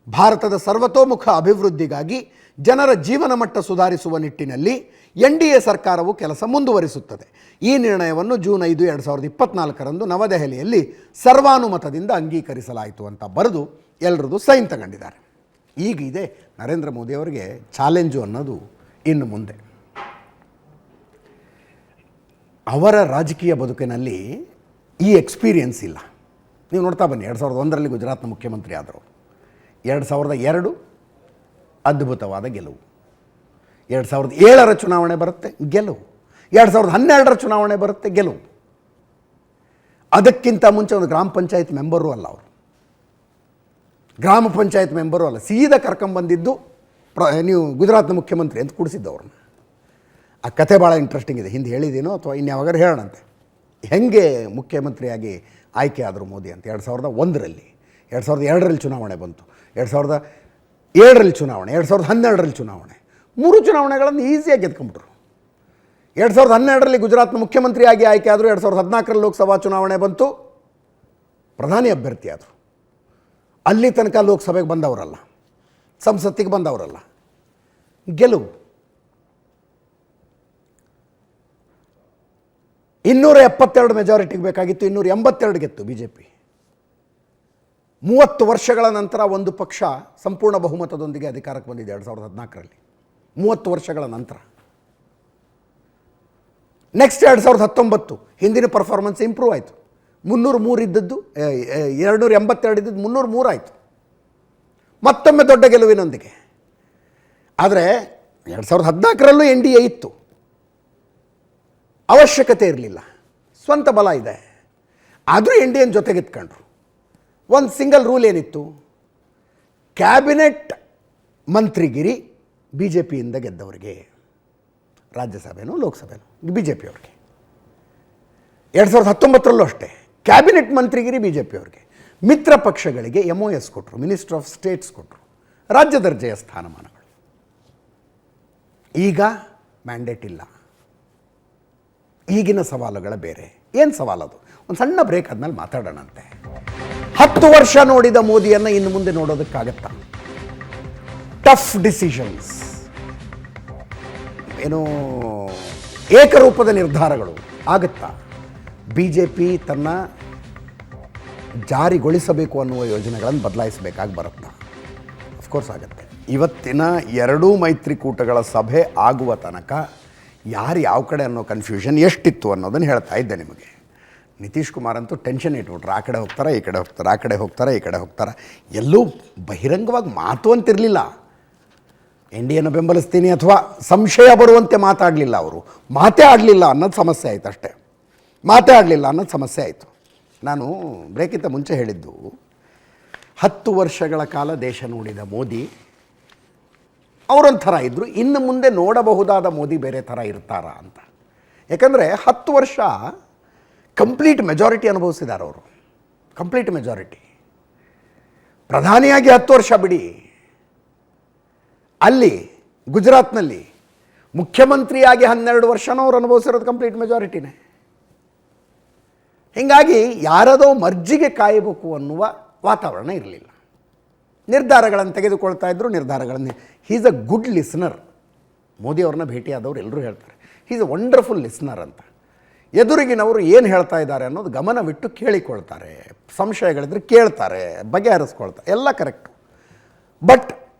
ಭಾರತದ ಸರ್ವತೋಮುಖ ಅಭಿವೃದ್ಧಿಗಾಗಿ ಜನರ ಜೀವನ ಮಟ್ಟ ಸುಧಾರಿಸುವ ನಿಟ್ಟಿನಲ್ಲಿ NDA ಸರ್ಕಾರವು ಕೆಲಸ ಮುಂದುವರಿಸುತ್ತದೆ. ಈ ನಿರ್ಣಯವನ್ನು ಜೂನ್ 5, 2024ರಂದು ನವದೆಹಲಿಯಲ್ಲಿ ಸರ್ವಾನುಮತದಿಂದ ಅಂಗೀಕರಿಸಲಾಯಿತು ಅಂತ ಬರೆದು ಎಲ್ಲರದು ಸೈನ್ ತಗೊಂಡಿದ್ದಾರೆ. ಈಗ ಇದೆ ನರೇಂದ್ರ ಮೋದಿಯವರಿಗೆ ಚಾಲೆಂಜು ಅನ್ನೋದು ಇನ್ನು ಮುಂದೆ. ಅವರ ರಾಜಕೀಯ ಬದುಕಿನಲ್ಲಿ ಈ ಎಕ್ಸ್ಪೀರಿಯನ್ಸ್ ಇಲ್ಲ. ನೀವು ನೋಡ್ತಾ ಬನ್ನಿ, 2001ರಲ್ಲಿ ಗುಜರಾತ್ನ ಮುಖ್ಯಮಂತ್ರಿ ಆದರು. 2002 ಅದ್ಭುತವಾದ ಗೆಲುವು. 2007ರ ಚುನಾವಣೆ ಬರುತ್ತೆ, ಗೆಲುವು. 2012ರ ಚುನಾವಣೆ ಬರುತ್ತೆ, ಗೆಲುವು. ಅದಕ್ಕಿಂತ ಮುಂಚೆ ಒಂದು ಗ್ರಾಮ ಪಂಚಾಯತ್ ಮೆಂಬರು ಅಲ್ಲ ಅವರು, ಗ್ರಾಮ ಪಂಚಾಯತ್ ಮೆಂಬರು ಅಲ್ಲ, ಸೀದಾ ಕರ್ಕೊಂಬಂದಿದ್ದು ನೀವು ಗುಜರಾತ್ನ ಮುಖ್ಯಮಂತ್ರಿ ಅಂತ ಕೂಡಿಸಿದ್ದವ್ರನ್ನ. ಆ ಕಥೆ ಭಾಳ ಇಂಟ್ರೆಸ್ಟಿಂಗ್ ಇದೆ, ಹಿಂದೆ ಹೇಳಿದ್ದೀನೋ ಅಥವಾ ಇನ್ಯಾವಾಗಾರು ಹೇಳೋಣಂತೆ. ಹೆಂಗೆ ಮುಖ್ಯಮಂತ್ರಿಯಾಗಿ ಆಯ್ಕೆ ಆದರು ಮೋದಿ ಅಂತ. 2001ರಲ್ಲಿ, 2002ರಲ್ಲಿ ಚುನಾವಣೆ ಬಂತು, 2007ರಲ್ಲಿ ಚುನಾವಣೆ, 2012ರಲ್ಲಿ ಚುನಾವಣೆ. 3 ಚುನಾವಣೆಗಳನ್ನು ಈಸಿಯಾಗಿ ಗೆದ್ಕೊಂಬಿಟ್ರು. 2012ರಲ್ಲಿ ಗುಜರಾತ್ನ ಮುಖ್ಯಮಂತ್ರಿಯಾಗಿ ಆಯ್ಕೆ ಆದರು. 2014ರಲ್ಲಿ ಲೋಕಸಭಾ ಚುನಾವಣೆ ಬಂತು, ಪ್ರಧಾನಿ ಅಭ್ಯರ್ಥಿ ಆದರು. ಅಲ್ಲಿ ತನಕ ಲೋಕಸಭೆಗೆ ಬಂದವರಲ್ಲ, ಸಂಸತ್ತಿಗೆ ಬಂದವರಲ್ಲ, ಗೆಲುವು. 272 ಮೆಜಾರಿಟಿಗೆ ಬೇಕಾಗಿತ್ತು, 282 ಗೆತ್ತು BJP. 30 ವರ್ಷಗಳ ನಂತರ ಒಂದು ಪಕ್ಷ ಸಂಪೂರ್ಣ ಬಹುಮತದೊಂದಿಗೆ ಅಧಿಕಾರಕ್ಕೆ ಬಂದಿದೆ 2014ರಲ್ಲಿ. 30 ವರ್ಷಗಳ ನಂತರ. ನೆಕ್ಸ್ಟ್ 2019 ಹಿಂದಿನ ಪರ್ಫಾರ್ಮೆನ್ಸ್ ಇಂಪ್ರೂವ್ ಆಯಿತು. 303 ಇದ್ದದ್ದು 282 ಇದ್ದದ್ದು 303 ಆಯಿತು. ಮತ್ತೊಮ್ಮೆ ದೊಡ್ಡ ಗೆಲುವಿನೊಂದಿಗೆ. ಆದರೆ 2014ರಲ್ಲೂ NDA ಇತ್ತು, ಅವಶ್ಯಕತೆ ಇರಲಿಲ್ಲ, ಸ್ವಂತ ಬಲ ಇದೆ. ಆದರೂ NDA ಜೊತೆಗೆತ್ಕೊಂಡ್ರು. ಒಂದು ಸಿಂಗಲ್ ರೂಲ್ ಏನಿತ್ತು, ಕ್ಯಾಬಿನೆಟ್ ಮಂತ್ರಿಗಿರಿ BJPಯಿಂದ ಗೆದ್ದವರಿಗೆ, ರಾಜ್ಯಸಭೆನೋ ಲೋಕಸಭೆನೋ BJP ಅವ್ರಿಗೆ. 2019ರಲ್ಲೂ ಅಷ್ಟೇ ಕ್ಯಾಬಿನೆಟ್ ಮಂತ್ರಿಗಿರಿ BJP ಅವ್ರಿಗೆ. ಮಿತ್ರ ಪಕ್ಷಗಳಿಗೆ MOS ಕೊಟ್ಟರು, ಮಿನಿಸ್ಟರ್ ಆಫ್ ಸ್ಟೇಟ್ಸ್ ಕೊಟ್ಟರು, ರಾಜ್ಯ ದರ್ಜೆಯ ಸ್ಥಾನಮಾನಗಳು. ಈಗ ಮ್ಯಾಂಡೇಟ್ ಇಲ್ಲ. ಈಗಿನ ಸವಾಲುಗಳ ಬೇರೆ. ಏನು ಸವಾಲದು? ಒಂದು ಸಣ್ಣ ಬ್ರೇಕ್ ಆದಮೇಲೆ ಮಾತಾಡೋಣಂತೆ. 10 ವರ್ಷ ನೋಡಿದ ಮೋದಿಯನ್ನು ಇನ್ನು ಮುಂದೆ ನೋಡೋದಕ್ಕಾಗತ್ತಾ? ಟಫ್ ಡಿಸಿಷನ್ಸ್, ಏನು ಏಕರೂಪದ ನಿರ್ಧಾರಗಳು ಆಗುತ್ತಾ? BJP ತನ್ನ ಜಾರಿಗೊಳಿಸಬೇಕು ಅನ್ನುವ ಯೋಜನೆಗಳನ್ನು ಬದಲಾಯಿಸಬೇಕಾಗಿ ಬರುತ್ತಾ? ಅಫ್ಕೋರ್ಸ್ ಆಗುತ್ತೆ. ಇವತ್ತಿನ 2 ಮೈತ್ರಿಕೂಟಗಳ ಸಭೆ ಆಗುವ ತನಕ ಯಾರು ಯಾವ ಕಡೆ ಅನ್ನೋ ಕನ್ಫ್ಯೂಷನ್ ಎಷ್ಟಿತ್ತು ಅನ್ನೋದನ್ನು ಹೇಳ್ತಾ ಇದ್ದೆ ನಿಮಗೆ. ನಿತೀಶ್ ಕುಮಾರ್ ಅಂತೂ ಟೆನ್ಷನ್ ಇಟ್ಬಿಟ್ರು. ಆ ಕಡೆ ಹೋಗ್ತಾರೆ, ಈ ಕಡೆ ಹೋಗ್ತಾರೆ, ಆ ಕಡೆ ಹೋಗ್ತಾರೆ, ಈ ಕಡೆ ಹೋಗ್ತಾರೆ. ಎಲ್ಲೂ ಬಹಿರಂಗವಾಗಿ ಮಾತು ಅಂತಿರಲಿಲ್ಲ. NDAನ ಬೆಂಬಲಿಸ್ತೀನಿ ಅಥವಾ ಸಂಶಯ ಬರುವಂತೆ ಮಾತಾಡಲಿಲ್ಲ ಅವರು. ಮಾತೇ ಆಡಲಿಲ್ಲ ಅನ್ನೋದು ಸಮಸ್ಯೆ ಆಯಿತು ಅಷ್ಟೇ. ಮಾತೇ ಆಡಲಿಲ್ಲ ಅನ್ನೋದು ಸಮಸ್ಯೆ ಆಯಿತು. ನಾನು ಬ್ರೇಕಿಂತ ಮುಂಚೆ ಹೇಳಿದ್ದು, 10 ವರ್ಷಗಳ ಕಾಲ ದೇಶ ನೋಡಿದ ಮೋದಿ ಅವರೊಂಥರ ಇದ್ದರು. ಇನ್ನು ಮುಂದೆ ನೋಡಬಹುದಾದ ಮೋದಿ ಬೇರೆ ಥರ ಇರ್ತಾರಾ ಅಂತ. ಯಾಕಂದರೆ 10 ವರ್ಷ ಕಂಪ್ಲೀಟ್ ಮೆಜಾರಿಟಿ ಅನುಭವಿಸಿದ್ದಾರೆ ಅವರು. Complete majority. ಪ್ರಧಾನಿಯಾಗಿ 10 ವರ್ಷ ಬಿಡಿ, ಅಲ್ಲಿ ಗುಜರಾತ್ನಲ್ಲಿ ಮುಖ್ಯಮಂತ್ರಿಯಾಗಿ 12 ವರ್ಷನೂ ಅವ್ರು ಅನುಭವಿಸಿರೋದು ಕಂಪ್ಲೀಟ್ ಮೆಜಾರಿಟಿನೇ. ಹೀಗಾಗಿ ಯಾರದೋ ಮರ್ಜಿಗೆ ಕಾಯಬೇಕು ಅನ್ನುವ ವಾತಾವರಣ ಇರಲಿಲ್ಲ. ನಿರ್ಧಾರಗಳನ್ನು ತೆಗೆದುಕೊಳ್ತಾ ಇದ್ದರು. ನಿರ್ಧಾರಗಳನ್ನು ಹೀಸ್ ಅ ಗುಡ್ ಲಿಸ್ನರ್. ಮೋದಿಯವ್ರನ್ನ ಭೇಟಿಯಾದವರು ಎಲ್ಲರೂ ಹೇಳ್ತಾರೆ ಹೀಸ್ ಅ ವಂಡರ್ಫುಲ್ ಲಿಸ್ನರ್ ಅಂತ. ಎದುರಿಗಿನವರು ಏನು ಹೇಳ್ತಾ ಇದ್ದಾರೆ ಅನ್ನೋದು ಗಮನವಿಟ್ಟು ಕೇಳಿಕೊಳ್ತಾರೆ, ಸಂಶಯಗಳಿದ್ರೆ ಕೇಳ್ತಾರೆ, ಬಗೆಹರಿಸ್ಕೊಳ್ತಾರೆ, ಎಲ್ಲ ಕರೆಕ್ಟು. ಬಟ್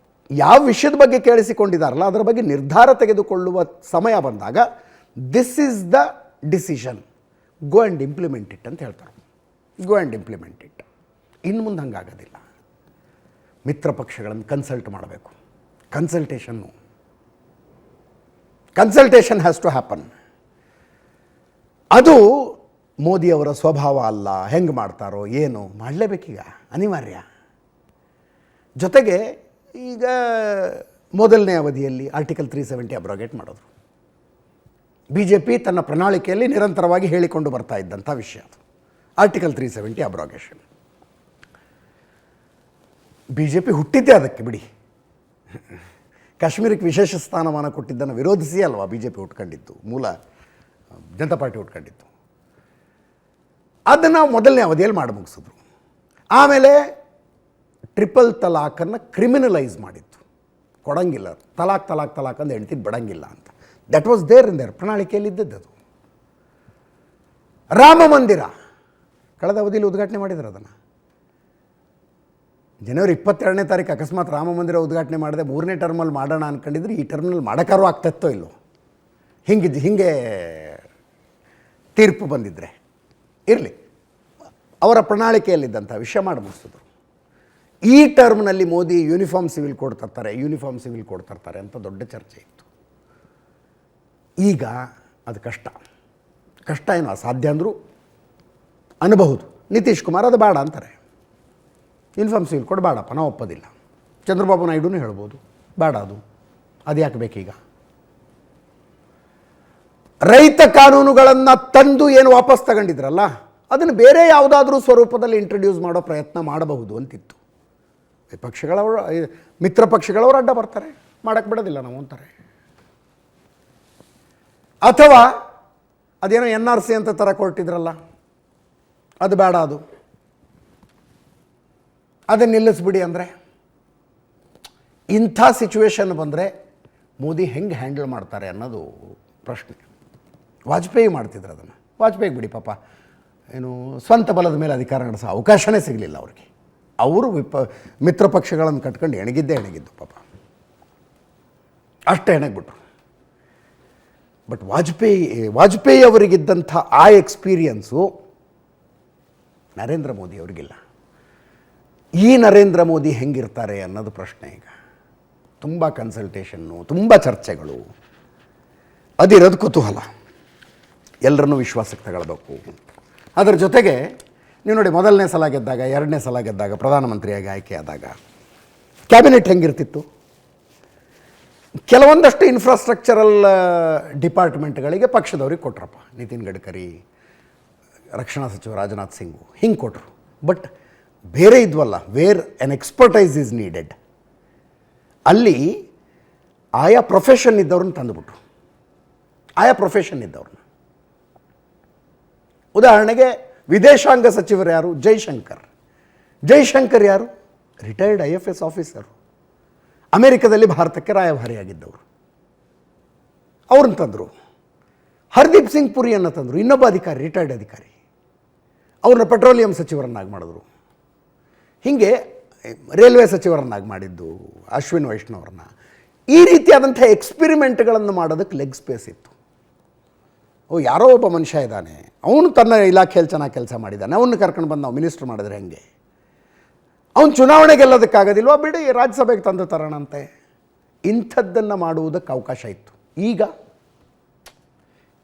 ಯಾವ ವಿಷಯದ ಬಗ್ಗೆ ಕೇಳಿಸಿಕೊಂಡಿದ್ದಾರಲ್ಲ ಅದರ ಬಗ್ಗೆ ನಿರ್ಧಾರ ತೆಗೆದುಕೊಳ್ಳುವ ಸಮಯ ಬಂದಾಗ this is the decision, go and implement it ಅಂತ ಹೇಳ್ತಾರೆ. Go and implement it. ಇನ್ನು ಮುಂದೆ ಹಂಗಾಗೋದಿಲ್ಲ. ಮಿತ್ರ ಪಕ್ಷಗಳನ್ನು ಕನ್ಸಲ್ಟ್ ಮಾಡಬೇಕು. Consultation has to happen. ಅದು ಮೋದಿಯವರ ಸ್ವಭಾವ ಅಲ್ಲ. ಹೆಂಗೆ ಮಾಡ್ತಾರೋ ಏನು, ಮಾಡಲೇಬೇಕೀಗ, ಅನಿವಾರ್ಯ. ಜೊತೆಗೆ ಈಗ ಮೊದಲನೇ ಅವಧಿಯಲ್ಲಿ ಆರ್ಟಿಕಲ್ 370 ಅಬ್ರೋಗೇಟ್ ಮಾಡಿದ್ರು. BJP ತನ್ನ ಪ್ರಣಾಳಿಕೆಯಲ್ಲಿ ನಿರಂತರವಾಗಿ ಹೇಳಿಕೊಂಡು ಬರ್ತಾ ಇದ್ದಂಥ ವಿಷಯ ಅದು, ಆರ್ಟಿಕಲ್ 370 ಅಬ್ರೋಗೇಷನ್. BJP ಹುಟ್ಟಿದ್ದೇ ಅದಕ್ಕೆ ಬಿಡಿ. ಕಾಶ್ಮೀರಕ್ಕೆ ವಿಶೇಷ ಸ್ಥಾನಮಾನ ಕೊಟ್ಟಿದ್ದನ್ನು ವಿರೋಧಿಸಿ ಅಲ್ವಾ BJP ಹುಟ್ಕೊಂಡಿದ್ದು, ಮೂಲ ಜನತಾ ಪಾರ್ಟಿ ಹುಟ್ಕೊಂಡಿದ್ದು. ಅದನ್ನು ಮೊದಲನೇ ಅವಧಿಯಲ್ಲಿ ಮಾಡಿ ಮುಗಿಸಿದ್ರು. ಆಮೇಲೆ ಟ್ರಿಪಲ್ ತಲಾಖನ್ನು ಕ್ರಿಮಿನಲೈಸ್ ಮಾಡಿತ್ತು. ಕೊಡಂಗಿಲ್ಲ, ತಲಾಕ್ ಅಂದು ಹೆಂಡ್ತಿದ್ದು ಬಿಡಂಗಿಲ್ಲ ಅಂತ. That was there in there, ಪ್ರಣಾಳಿಕೆಯಲ್ಲಿ ಇದ್ದದ್ದು. ರಾಮ ಮಂದಿರ ಕಳೆದ ಅವಧಿಯಲ್ಲಿ ಉದ್ಘಾಟನೆ ಮಾಡಿದ್ರು ಅದನ್ನು. ಜನವರಿ 22ನೇ ತಾರೀಕು ಅಕಸ್ಮಾತ್ ರಾಮ ಮಂದಿರ ಉದ್ಘಾಟನೆ ಮಾಡಿದೆ 3ನೇ ಟರ್ಮಲ್ಲಿ ಮಾಡೋಣ ಅಂದ್ಕೊಂಡಿದ್ರೆ ಈ ಟರ್ಮ್ನಲ್ಲಿ ಮಾಡೋಕ್ಕಾರು ಆಗ್ತತ್ತೋ ಇಲ್ಲೋ, ಹಿಂಗೆ ತೀರ್ಪು ಬಂದಿದ್ದರೆ ಇರಲಿ, ಅವರ ಪ್ರಣಾಳಿಕೆಯಲ್ಲಿದ್ದಂಥ ವಿಷಯ ಮಾಡಿ ಮುಗಿಸಿದ್ರು. ಈ ಟರ್ಮ್ನಲ್ಲಿ ಮೋದಿ ಯೂನಿಫಾರ್ಮ್ ಸಿವಿಲ್ ಕೋಡ್ ತರ್ತಾರೆ ಅಂತ ದೊಡ್ಡ ಚರ್ಚೆ ಇತ್ತು. ಈಗ ಅದು ಕಷ್ಟ ಏನು ಅಸಾಧ್ಯ ಅಂದರೂ ಅನ್ನಬಹುದು. ನಿತೀಶ್ ಕುಮಾರ್ ಅದು ಬೇಡ ಅಂತಾರೆ, ಯೂನಿಫಾರ್ಮ್ ಸಿವಿಲ್ ಕೋಡ್ ಬೇಡಪ್ಪ, ನಾವು ಒಪ್ಪೋದಿಲ್ಲ. ಚಂದ್ರಬಾಬು ನಾಯ್ಡುನೂ ಹೇಳ್ಬೋದು ಬೇಡ, ಅದು ಯಾಕೆ ಬೇಕೀಗ? ರೈತ ಕಾನೂನುಗಳನ್ನು ತಂದು ಏನು ವಾಪಸ್ ತಗೊಂಡಿದ್ರಲ್ಲ, ಅದನ್ನು ಬೇರೆ ಯಾವುದಾದ್ರೂ ಸ್ವರೂಪದಲ್ಲಿ ಇಂಟ್ರಡ್ಯೂಸ್ ಮಾಡೋ ಪ್ರಯತ್ನ ಮಾಡಬಹುದು ಅಂತಿತ್ತು. ವಿಪಕ್ಷಗಳವರು, ಮಿತ್ರ ಪಕ್ಷಗಳವರು ಅಡ್ಡ ಬರ್ತಾರೆ, ಮಾಡೋಕ್ಕೆ ಬಿಡೋದಿಲ್ಲ ನಾವು ಅಂತಾರೆ. ಅಥವಾ ಅದೇನೋ NRC ಅಂತ ಥರ ಕೊಟ್ಟಿದ್ರಲ್ಲ, ಅದು ಬೇಡ, ಅದನ್ನು ನಿಲ್ಲಿಸ್ಬಿಡಿ ಅಂದರೆ. ಇಂಥ ಸಿಚುವೇಶನ್ ಬಂದರೆ ಮೋದಿ ಹೆಂಗೆ ಹ್ಯಾಂಡಲ್ ಮಾಡ್ತಾರೆ ಅನ್ನೋದು ಪ್ರಶ್ನೆ. ವಾಜಪೇಯಿ ಮಾಡ್ತಿದ್ರು ಅದನ್ನು. ವಾಜಪೇಯಿಗೆ ಬಿಡಿ ಪಾಪ, ಏನು ಸ್ವಂತ ಬಲದ ಮೇಲೆ ಅಧಿಕಾರ ನಡೆಸೋ ಅವಕಾಶನೇ ಸಿಗಲಿಲ್ಲ ಅವ್ರಿಗೆ. ಅವರು ಮಿತ್ರ ಪಕ್ಷಗಳನ್ನು ಕಟ್ಕೊಂಡು ಎಣಗಿದ್ದು ಅಷ್ಟೇ ಎಣಗ್ಬಿಟ್ರು. ಬಟ್ ವಾಜಪೇಯಿ ಅವರಿಗಿದ್ದಂಥ ಆ ಎಕ್ಸ್ಪೀರಿಯನ್ಸು ನರೇಂದ್ರ ಮೋದಿ ಅವರಿಗಿಲ್ಲ. ಈ ನರೇಂದ್ರ ಮೋದಿ ಹೆಂಗಿರ್ತಾರೆ ಅನ್ನೋದು ಪ್ರಶ್ನೆ. ಈಗ ತುಂಬ ಕನ್ಸಲ್ಟೇಷನ್ನು, ತುಂಬ ಚರ್ಚೆಗಳು, ಅದಿರೋದು ಕುತೂಹಲ. ಎಲ್ಲರನ್ನೂ ವಿಶ್ವಾಸಕ್ಕೆ ತಗೊಳ್ಬೇಕು. ಅದರ ಜೊತೆಗೆ ನೀವು ನೋಡಿ, ಮೊದಲನೇ ಸಲ ಗೆದ್ದಾಗ, 2ನೇ ಸಲ ಗೆದ್ದಾಗ, ಪ್ರಧಾನಮಂತ್ರಿಯಾಗಿ ಆಯ್ಕೆಯಾದಾಗ ಕ್ಯಾಬಿನೆಟ್ ಹೆಂಗಿರ್ತಿತ್ತು? ಕೆಲವೊಂದಷ್ಟು ಇನ್ಫ್ರಾಸ್ಟ್ರಕ್ಚರಲ್ ಡಿಪಾರ್ಟ್ಮೆಂಟ್ಗಳಿಗೆ ಪಕ್ಷದವ್ರಿಗೆ ಕೊಟ್ರಪ್ಪ. ನಿತಿನ್ ಗಡ್ಕರಿ, ರಕ್ಷಣಾ ಸಚಿವ ರಾಜನಾಥ್ ಸಿಂಗು ಹಿಂಗೆ ಕೊಟ್ಟರು. ಬಟ್ ಬೇರೆ ಇದ್ವಲ್ಲ, where an expertise is needed, ಅಲ್ಲಿ ಆಯಾ ಪ್ರೊಫೆಷನ್ ಇದ್ದವ್ರನ್ನ ತಂದುಬಿಟ್ರು. ಉದಾಹರಣೆಗೆ ವಿದೇಶಾಂಗ ಸಚಿವರು ಯಾರು? ಜೈಶಂಕರ್ ಯಾರು? ರಿಟೈರ್ಡ್ IFS ಆಫೀಸರು, ಅಮೆರಿಕದಲ್ಲಿ ಭಾರತಕ್ಕೆ ರಾಯಭಾರಿಯಾಗಿದ್ದವರು. ಅವ್ರನ್ನ ತಂದರು. ಹರ್ದೀಪ್ ಸಿಂಗ್ ಪುರಿಯನ್ನು ತಂದರು, ಇನ್ನೊಬ್ಬ ಅಧಿಕಾರಿ, ರಿಟೈರ್ಡ್ ಅಧಿಕಾರಿ. ಅವ್ರನ್ನ ಪೆಟ್ರೋಲಿಯಂ ಸಚಿವರನ್ನಾಗಿ ಮಾಡಿದ್ರು. ಹೀಗೆ ರೈಲ್ವೆ ಸಚಿವರನ್ನಾಗಿ ಮಾಡಿದ್ದು ಅಶ್ವಿನ್ ವೈಷ್ಣವ್ರನ್ನ. ಈ ರೀತಿಯಾದಂಥ ಎಕ್ಸ್ಪಿರಿಮೆಂಟ್ಗಳನ್ನು ಮಾಡೋದಕ್ಕೆ ಲೆಗ್ ಸ್ಪೇಸ್ ಇತ್ತು. ಯಾರೋ ಒಬ್ಬ ಮನುಷ್ಯ ಇದ್ದಾನೆ, ಅವನು ತನ್ನ ಇಲಾಖೆಯಲ್ಲಿ ಚೆನ್ನಾಗಿ ಕೆಲಸ ಮಾಡಿದ್ದಾನೆ, ಅವನ್ನ ಕರ್ಕೊಂಡು ಬಂದು ನಾವು ಮಿನಿಸ್ಟ್ರ್ ಮಾಡಿದ್ರೆ ಹೆಂಗೆ? ಅವನು ಚುನಾವಣೆ ಗೆಲ್ಲೋದಕ್ಕಾಗೋದಿಲ್ವ, ಬಿಡಿ ರಾಜ್ಯಸಭೆಗೆ ತಂದು ತರೋಣಂತೆ. ಇಂಥದ್ದನ್ನು ಮಾಡುವುದಕ್ಕೆ ಅವಕಾಶ ಇತ್ತು. ಈಗ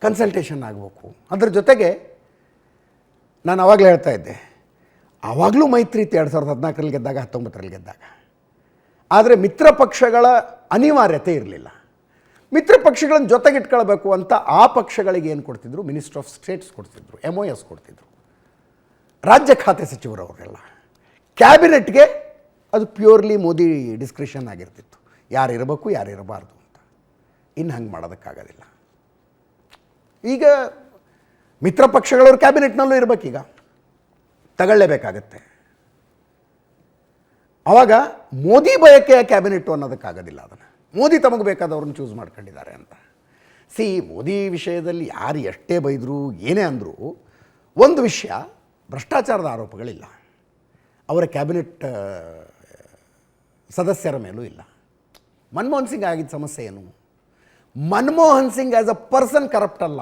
ಕನ್ಸಲ್ಟೇಷನ್ ಆಗಬೇಕು. ಅದರ ಜೊತೆಗೆ ನಾನು ಆವಾಗಲೇ ಹೇಳ್ತಾ ಇದ್ದೆ, ಆವಾಗಲೂ ಮೈತ್ರಿ ಇತ್ತು 2014ರಲ್ಲಿ ಗೆದ್ದಾಗ, 19ರಲ್ಲಿ ಗೆದ್ದಾಗ. ಆದರೆ ಮಿತ್ರ ಪಕ್ಷಗಳ ಅನಿವಾರ್ಯತೆ ಇರಲಿಲ್ಲ. ಮಿತ್ರ ಪಕ್ಷಗಳನ್ನು ಜೊತೆಗಿಟ್ಕೊಳ್ಬೇಕು ಅಂತ ಆ ಪಕ್ಷಗಳಿಗೆ ಏನು ಕೊಡ್ತಿದ್ರು? ಮಿನಿಸ್ಟರ್ ಆಫ್ ಸ್ಟೇಟ್ಸ್ ಕೊಡ್ತಿದ್ರು, MOS ಕೊಡ್ತಿದ್ರು, ರಾಜ್ಯ ಖಾತೆ ಸಚಿವರವರೆಲ್ಲ. ಕ್ಯಾಬಿನೆಟ್ಗೆ ಅದು ಪ್ಯೂರ್ಲಿ ಮೋದಿ ಡಿಸ್ಕ್ರಿಷನ್ ಆಗಿರ್ತಿತ್ತು, ಯಾರು ಇರಬೇಕು ಯಾರು ಇರಬಾರ್ದು ಅಂತ. ಇನ್ನು ಹಂಗೆ ಮಾಡೋದಕ್ಕಾಗೋದಿಲ್ಲ. ಈಗ ಮಿತ್ರ ಪಕ್ಷಗಳವ್ರು ಕ್ಯಾಬಿನೆಟ್ನಲ್ಲೂ ಇರಬೇಕೀಗ, ತಗೊಳ್ಳೇಬೇಕಾಗತ್ತೆ. ಆವಾಗ ಮೋದಿ ಬಯಕೆಯ ಕ್ಯಾಬಿನೆಟ್ಟು ಅನ್ನೋದಕ್ಕಾಗೋದಿಲ್ಲ. ಅದನ್ನು ಮೋದಿ ತಮಗೆ ಬೇಕಾದವ್ರನ್ನ ಚೂಸ್ ಮಾಡ್ಕೊಂಡಿದ್ದಾರೆ ಅಂತ. ಮೋದಿ ವಿಷಯದಲ್ಲಿ ಯಾರು ಎಷ್ಟೇ ಬೈದರೂ ಏನೇ ಅಂದರೂ ಒಂದು ವಿಷಯ, ಭ್ರಷ್ಟಾಚಾರದ ಆರೋಪಗಳಿಲ್ಲ ಅವರ ಕ್ಯಾಬಿನೆಟ್ ಸದಸ್ಯರ ಮೇಲೂ ಇಲ್ಲ. ಮನಮೋಹನ್ ಸಿಂಗ್ ಆಗಿದ್ದ ಸಮಸ್ಯೆ ಏನು? Manmohan Singh as a person corrupt ಅಲ್ಲ.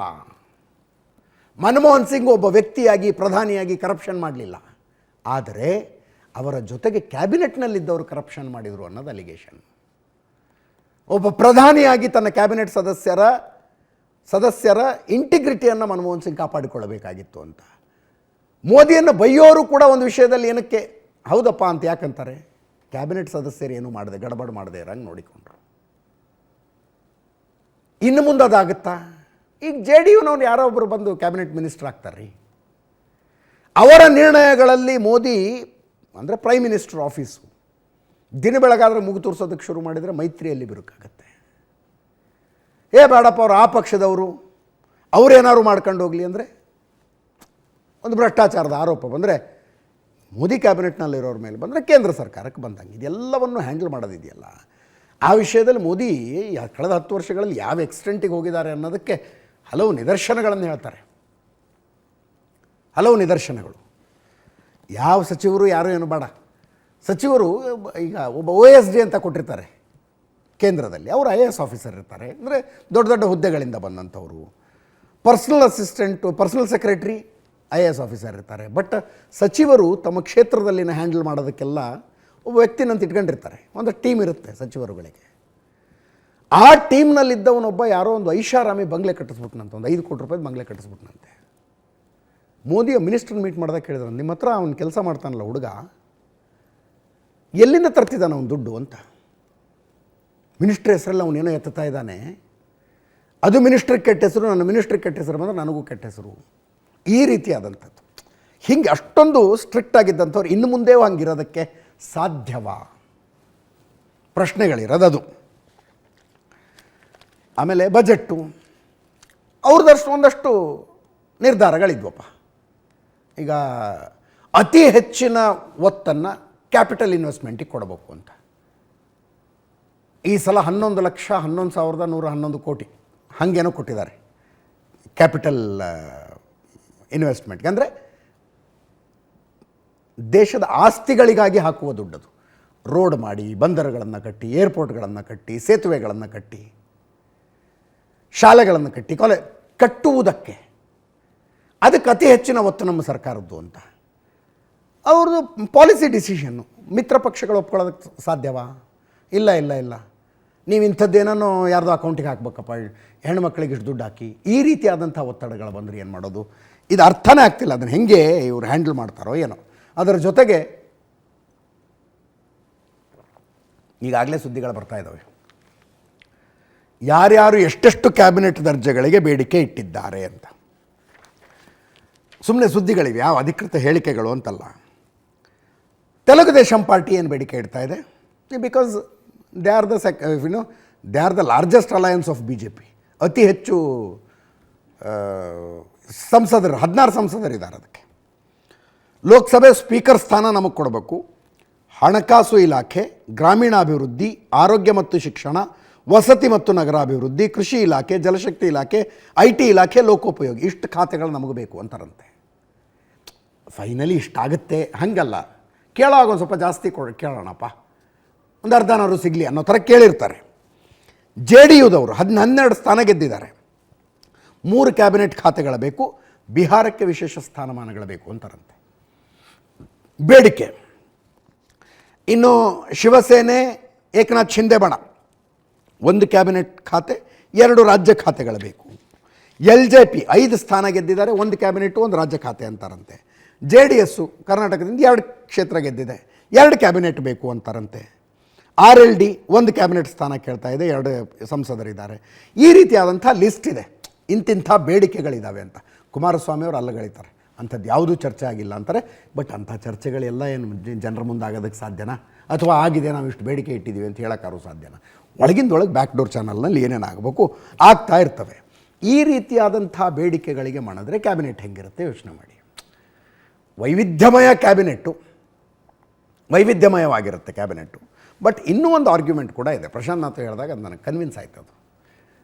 ಮನಮೋಹನ್ ಸಿಂಗ್ ಒಬ್ಬ ವ್ಯಕ್ತಿಯಾಗಿ, ಪ್ರಧಾನಿಯಾಗಿ ಕರಪ್ಷನ್ ಮಾಡಲಿಲ್ಲ. ಆದರೆ ಅವರ ಜೊತೆಗೆ ಕ್ಯಾಬಿನೆಟ್ನಲ್ಲಿದ್ದವರು ಕರಪ್ಷನ್ ಮಾಡಿದರು ಅನ್ನೋದು ಅಲಿಗೇಷನ್. ಒಬ್ಬ ಪ್ರಧಾನಿಯಾಗಿ ತನ್ನ ಕ್ಯಾಬಿನೆಟ್ ಸದಸ್ಯರ ಇಂಟಿಗ್ರಿಟಿಯನ್ನು ಮನಮೋಹನ್ ಸಿಂಗ್ ಕಾಪಾಡಿಕೊಳ್ಳಬೇಕಾಗಿತ್ತು ಅಂತ. ಮೋದಿಯನ್ನು ಬೈಯೋರು ಕೂಡ ಒಂದು ವಿಷಯದಲ್ಲಿ ಏನಕ್ಕೆ ಹೌದಪ್ಪ ಅಂತ ಯಾಕಂತಾರೆ? ಕ್ಯಾಬಿನೆಟ್ ಸದಸ್ಯರು ಏನು ಮಾಡಿದೆ, ಗಡಬಡ ಮಾಡದೆ ಇರಂಗೆ ನೋಡಿಕೊಂಡ್ರು. ಇನ್ನು ಮುಂದೆ ಅದಾಗುತ್ತಾ? ಈಗ JDUನವ್ರು ಯಾರೋ ಒಬ್ಬರು ಬಂದು ಕ್ಯಾಬಿನೆಟ್ ಮಿನಿಸ್ಟರ್ ಆಗ್ತಾರೆ. ಅವರ ನಿರ್ಣಯಗಳಲ್ಲಿ ಮೋದಿ ಅಂದರೆ ಪ್ರೈಮ್ ಮಿನಿಸ್ಟರ್ ಆಫೀಸು ದಿನ ಬೆಳಗಾದರೆ ಮುಗು ತೋರಿಸೋದಕ್ಕೆ ಶುರು ಮಾಡಿದರೆ ಮೈತ್ರಿಯಲ್ಲಿ ಬಿರುಕಾಗತ್ತೆ. ಬೇಡಪ್ಪ ಅವರು ಆ ಪಕ್ಷದವರು, ಅವರೇನಾದ್ರು ಮಾಡ್ಕೊಂಡು ಹೋಗಲಿ ಅಂದರೆ ಒಂದು ಭ್ರಷ್ಟಾಚಾರದ ಆರೋಪ ಬಂದರೆ ಮೋದಿ ಕ್ಯಾಬಿನೆಟ್ನಲ್ಲಿರೋರ ಮೇಲೆ ಬಂದರೆ ಕೇಂದ್ರ ಸರ್ಕಾರಕ್ಕೆ ಬಂದಂಗೆ ಇದೆಲ್ಲವನ್ನು ಹ್ಯಾಂಡಲ್ ಮಾಡೋದಿದೆಯಲ್ಲ, ಆ ವಿಷಯದಲ್ಲಿ ಮೋದಿ ಕಳೆದ 10 ವರ್ಷಗಳಲ್ಲಿ ಯಾವ ಎಕ್ಸ್ಟೆಂಟಿಗೆ ಹೋಗಿದ್ದಾರೆ ಅನ್ನೋದಕ್ಕೆ ಹಲವು ನಿದರ್ಶನಗಳನ್ನು ಹೇಳ್ತಾರೆ. ಹಲವು ನಿದರ್ಶನಗಳು. ಯಾವ ಸಚಿವರು ಯಾರು ಏನು ಬೇಡ, ಸಚಿವರು ಈಗ ಒಬ್ಬ OSD ಅಂತ ಕೊಟ್ಟಿರ್ತಾರೆ ಕೇಂದ್ರದಲ್ಲಿ, ಅವರು IAS ಆಫೀಸರ್ ಇರ್ತಾರೆ, ಅಂದರೆ ದೊಡ್ಡ ದೊಡ್ಡ ಹುದ್ದೆಗಳಿಂದ ಬಂದಂಥವರು. Personal assistant, personal secretary IAS officer ಇರ್ತಾರೆ. ಬಟ್ ಸಚಿವರು ತಮ್ಮ ಕ್ಷೇತ್ರದಲ್ಲಿನ ಹ್ಯಾಂಡಲ್ ಮಾಡೋದಕ್ಕೆಲ್ಲ ಒಬ್ಬ ವ್ಯಕ್ತಿನಂತ ಇಟ್ಕೊಂಡಿರ್ತಾರೆ. ಒಂದು ಟೀಮ್ ಇರುತ್ತೆ ಸಚಿವರುಗಳಿಗೆ. ಆ ಟೀಮ್ನಲ್ಲಿದ್ದವನೊಬ್ಬ ಯಾರೋ ಒಂದು ಐಷಾರಾಮಿ ಬಂಗ್ಲೆ ಕಟ್ಟಿಸ್ಬಿಟ್ನಂತೆ, ಒಂದು 5 ಕೋಟಿ ರೂಪಾಯಿ ಬಂಗ್ಲೆ ಕಟ್ಟಿಸ್ಬಿಟ್ನಂತೆ. ಮೋದಿಯ ಮಿನಿಸ್ಟ್ರನ್ನ ಮೀಟ್ ಮಾಡಿದಾಗ ಕೇಳಿದ್ರು, ನಿಮ್ಮ ಹತ್ರ ಅವ್ನು ಕೆಲಸ ಮಾಡ್ತಾನಲ್ಲ ಹುಡುಗ, ಎಲ್ಲಿಂದ ತರ್ತಿದ್ದಾನೆ ಅವನು ದುಡ್ಡು ಅಂತ. ಮಿನಿಸ್ಟ್ರ್ ಹೆಸರಲ್ಲಿ ಅವನೇನೋ ಎತ್ತುತ್ತಾ ಇದ್ದಾನೆ, ಅದು ಮಿನಿಸ್ಟ್ರಿಗೆ ಕೆಟ್ಟ ಹೆಸರು, ನನ್ನ ಮಿನಿಸ್ಟ್ರಿಗೆ ಕೆಟ್ಟ ಹೆಸರು ಬಂದರೆ ನನಗೂ ಕೆಟ್ಟ ಹೆಸರು. ಈ ರೀತಿಯಾದಂಥದ್ದು. ಹೀಗೆ ಅಷ್ಟೊಂದು ಸ್ಟ್ರಿಕ್ಟ್ ಆಗಿದ್ದಂಥವ್ರು ಇನ್ನು ಮುಂದೆ ಹಂಗಿರೋದಕ್ಕೆ ಸಾಧ್ಯವಾ? ಪ್ರಶ್ನೆಗಳಿರೋದದು. ಆಮೇಲೆ ಬಜೆಟ್ಟು ಅವ್ರದ್ದಷ್ಟು ಒಂದಷ್ಟು ನಿರ್ಧಾರಗಳಿದ್ವಪ್ಪ. ಈಗ ಅತಿ ಹೆಚ್ಚಿನ ಒತ್ತನ್ನು ಕ್ಯಾಪಿಟಲ್ ಇನ್ವೆಸ್ಟ್ಮೆಂಟಿಗೆ ಕೊಡಬೇಕು ಅಂತ. ಈ ಸಲ 11,11,111 ಕೋಟಿ ಹಾಗೇನೋ ಕೊಟ್ಟಿದ್ದಾರೆ ಕ್ಯಾಪಿಟಲ್ ಇನ್ವೆಸ್ಟ್ಮೆಂಟ್ಗೆ. ಅಂದರೆ ದೇಶದ ಆಸ್ತಿಗಳಿಗಾಗಿ ಹಾಕುವ ದುಡ್ಡದು. ರೋಡ್ ಮಾಡಿ, ಬಂದರುಗಳನ್ನು ಕಟ್ಟಿ, ಏರ್ಪೋರ್ಟ್ಗಳನ್ನು ಕಟ್ಟಿ, ಸೇತುವೆಗಳನ್ನು ಕಟ್ಟಿ, ಶಾಲೆಗಳನ್ನು ಕಟ್ಟಿ, ಕಟ್ಟುವುದಕ್ಕೆ ಅದಕ್ಕೆ ಅತಿ ಹೆಚ್ಚಿನ ಒತ್ತು ನಮ್ಮ ಸರ್ಕಾರದ್ದು ಅಂತ ಅವ್ರದ್ದು ಪಾಲಿಸಿ ಡಿಸಿಷನ್ನು. ಮಿತ್ರ ಪಕ್ಷಗಳು ಒಪ್ಕೊಳ್ಳೋದಕ್ಕೆ ಸಾಧ್ಯವಾ? ಇಲ್ಲ ಇಲ್ಲ ಇಲ್ಲ, ನೀವು ಇಂಥದ್ದೇನೋ ಯಾರ್ದೋ ಅಕೌಂಟಿಗೆ ಹಾಕ್ಬೇಕಪ್ಪ, ಹೆಣ್ಮಕ್ಳಿಗೆ ಇಷ್ಟು ದುಡ್ಡು ಹಾಕಿ, ಈ ರೀತಿಯಾದಂಥ ಒತ್ತಡಗಳು ಬಂದರೆ ಏನು ಮಾಡೋದು? ಇದು ಅರ್ಥನೇ ಆಗ್ತಿಲ್ಲ. ಅದನ್ನು ಹೆಂಗೆ ಇವರು ಹ್ಯಾಂಡಲ್ ಮಾಡ್ತಾರೋ ಏನೋ. ಅದರ ಜೊತೆಗೆ ಈಗಾಗಲೇ ಸುದ್ದಿಗಳು ಬರ್ತಾ ಇದ್ದಾವೆ, ಯಾರ್ಯಾರು ಎಷ್ಟೆಷ್ಟು ಕ್ಯಾಬಿನೆಟ್ ದರ್ಜೆಗಳಿಗೆ ಬೇಡಿಕೆ ಇಟ್ಟಿದ್ದಾರೆ ಅಂತ. ಸುಮ್ಮನೆ ಸುದ್ದಿಗಳಿವೆ, ಯಾವ ಅಧಿಕೃತ ಹೇಳಿಕೆಗಳು ಅಂತಲ್ಲ. ತೆಲುಗು ದೇಶಂ ಪಾರ್ಟಿ ಏನು ಬೇಡಿಕೆ ಇಡ್ತಾ ಇದೆ? Because they are the largest alliance of BJP. ಅತಿ ಹೆಚ್ಚು ಸಂಸದರು, 16 ಸಂಸದರಿದ್ದಾರೆ. ಅದಕ್ಕೆ ಲೋಕಸಭೆ ಸ್ಪೀಕರ್ ಸ್ಥಾನ ನಮಗೆ ಕೊಡಬೇಕು, ಹಣಕಾಸು ಇಲಾಖೆ, ಗ್ರಾಮೀಣಾಭಿವೃದ್ಧಿ, ಆರೋಗ್ಯ ಮತ್ತು ಶಿಕ್ಷಣ, ವಸತಿ ಮತ್ತು ನಗರಾಭಿವೃದ್ಧಿ, ಕೃಷಿ ಇಲಾಖೆ, ಜಲಶಕ್ತಿ ಇಲಾಖೆ, IT ಇಲಾಖೆ, ಲೋಕೋಪಯೋಗಿ, ಇಷ್ಟು ಖಾತೆಗಳು ನಮಗೆ ಬೇಕು ಅಂತಾರಂತೆ. ಫೈನಲಿ ಇಷ್ಟಾಗುತ್ತೆ ಹಂಗಲ್ಲ, ಕೇಳೋವಾಗ ಒಂದು ಸ್ವಲ್ಪ ಜಾಸ್ತಿ ಕೇಳೋಣಪ್ಪ, ಒಂದು ಅರ್ಧನಾರು ಸಿಗಲಿ ಅನ್ನೋ ಥರ ಕೇಳಿರ್ತಾರೆ. JDUದವರು 12 ಸ್ಥಾನ ಗೆದ್ದಿದ್ದಾರೆ. 3 ಕ್ಯಾಬಿನೆಟ್ ಖಾತೆಗಳ ಬೇಕು, ಬಿಹಾರಕ್ಕೆ ವಿಶೇಷ ಸ್ಥಾನಮಾನಗಳು ಬೇಕು ಅಂತಾರಂತೆ ಬೇಡಿಕೆ. ಇನ್ನು ಶಿವಸೇನೆ, ಏಕನಾಥ್ ಶಿಂದೆ ಬಣ 1 ಕ್ಯಾಬಿನೆಟ್ ಖಾತೆ, 2 ರಾಜ್ಯ ಖಾತೆಗಳು ಬೇಕು. LJP 5 ಸ್ಥಾನ ಗೆದ್ದಿದ್ದಾರೆ, 1 ಕ್ಯಾಬಿನೆಟ್ 1 ರಾಜ್ಯ ಖಾತೆ ಅಂತಾರಂತೆ. JDS ಕರ್ನಾಟಕದಿಂದ 2 ಕ್ಷೇತ್ರ ಗೆದ್ದಿದೆ, 2 ಕ್ಯಾಬಿನೆಟ್ ಬೇಕು ಅಂತಾರಂತೆ. RLD 1 ಕ್ಯಾಬಿನೆಟ್ ಸ್ಥಾನ ಕೇಳ್ತಾ ಇದೆ, 2 ಸಂಸದರಿದ್ದಾರೆ. ಈ ರೀತಿಯಾದಂಥ ಲಿಸ್ಟ್ ಇದೆ, ಇಂತಿಂಥ ಬೇಡಿಕೆಗಳಿದ್ದಾವೆ ಅಂತ. ಕುಮಾರಸ್ವಾಮಿ ಅವರು ಅಲ್ಲಗಳಿತಾರೆ, ಅಂಥದ್ದು ಯಾವುದೂ ಚರ್ಚೆ ಆಗಿಲ್ಲ ಅಂತಾರೆ. ಬಟ್ ಅಂಥ ಚರ್ಚೆಗಳೆಲ್ಲ ಏನು ಜನರ ಮುಂದೆ ಆಗೋದಕ್ಕೆ ಸಾಧ್ಯನಾ? ಅಥವಾ ಆಗಿದೆ, ನಾವು ಇಷ್ಟು ಬೇಡಿಕೆ ಇಟ್ಟಿದ್ದೀವಿ ಅಂತ ಹೇಳೋಕ್ಕಾರು ಸಾಧ್ಯನಾ? ಒಳಗಿಂದೊಳಗೆ ಬ್ಯಾಕ್ ಡೋರ್ ಚಾನಲ್ನಲ್ಲಿ ಏನೇನಾಗಬೇಕು ಆಗ್ತಾ ಇರ್ತವೆ. ಈ ರೀತಿಯಾದಂಥ ಬೇಡಿಕೆಗಳಿಗೆ ಮಾಡಿದ್ರೆ ಕ್ಯಾಬಿನೆಟ್ ಹೆಂಗಿರುತ್ತೆ ಯೋಚನೆ ಮಾಡಿ. ವೈವಿಧ್ಯಮಯ ಕ್ಯಾಬಿನೆಟ್ಟು, ವೈವಿಧ್ಯಮಯವಾಗಿರುತ್ತೆ ಕ್ಯಾಬಿನೆಟ್ಟು. ಬಟ್ ಇನ್ನೂ ಒಂದು ಆರ್ಗ್ಯುಮೆಂಟ್ ಕೂಡ ಇದೆ. ಪ್ರಶಾಂತ್ ನಾಥ್ ಹೇಳಿದಾಗ ಅದು ನನಗೆ ಕನ್ವಿನ್ಸ್ ಆಯ್ತದು.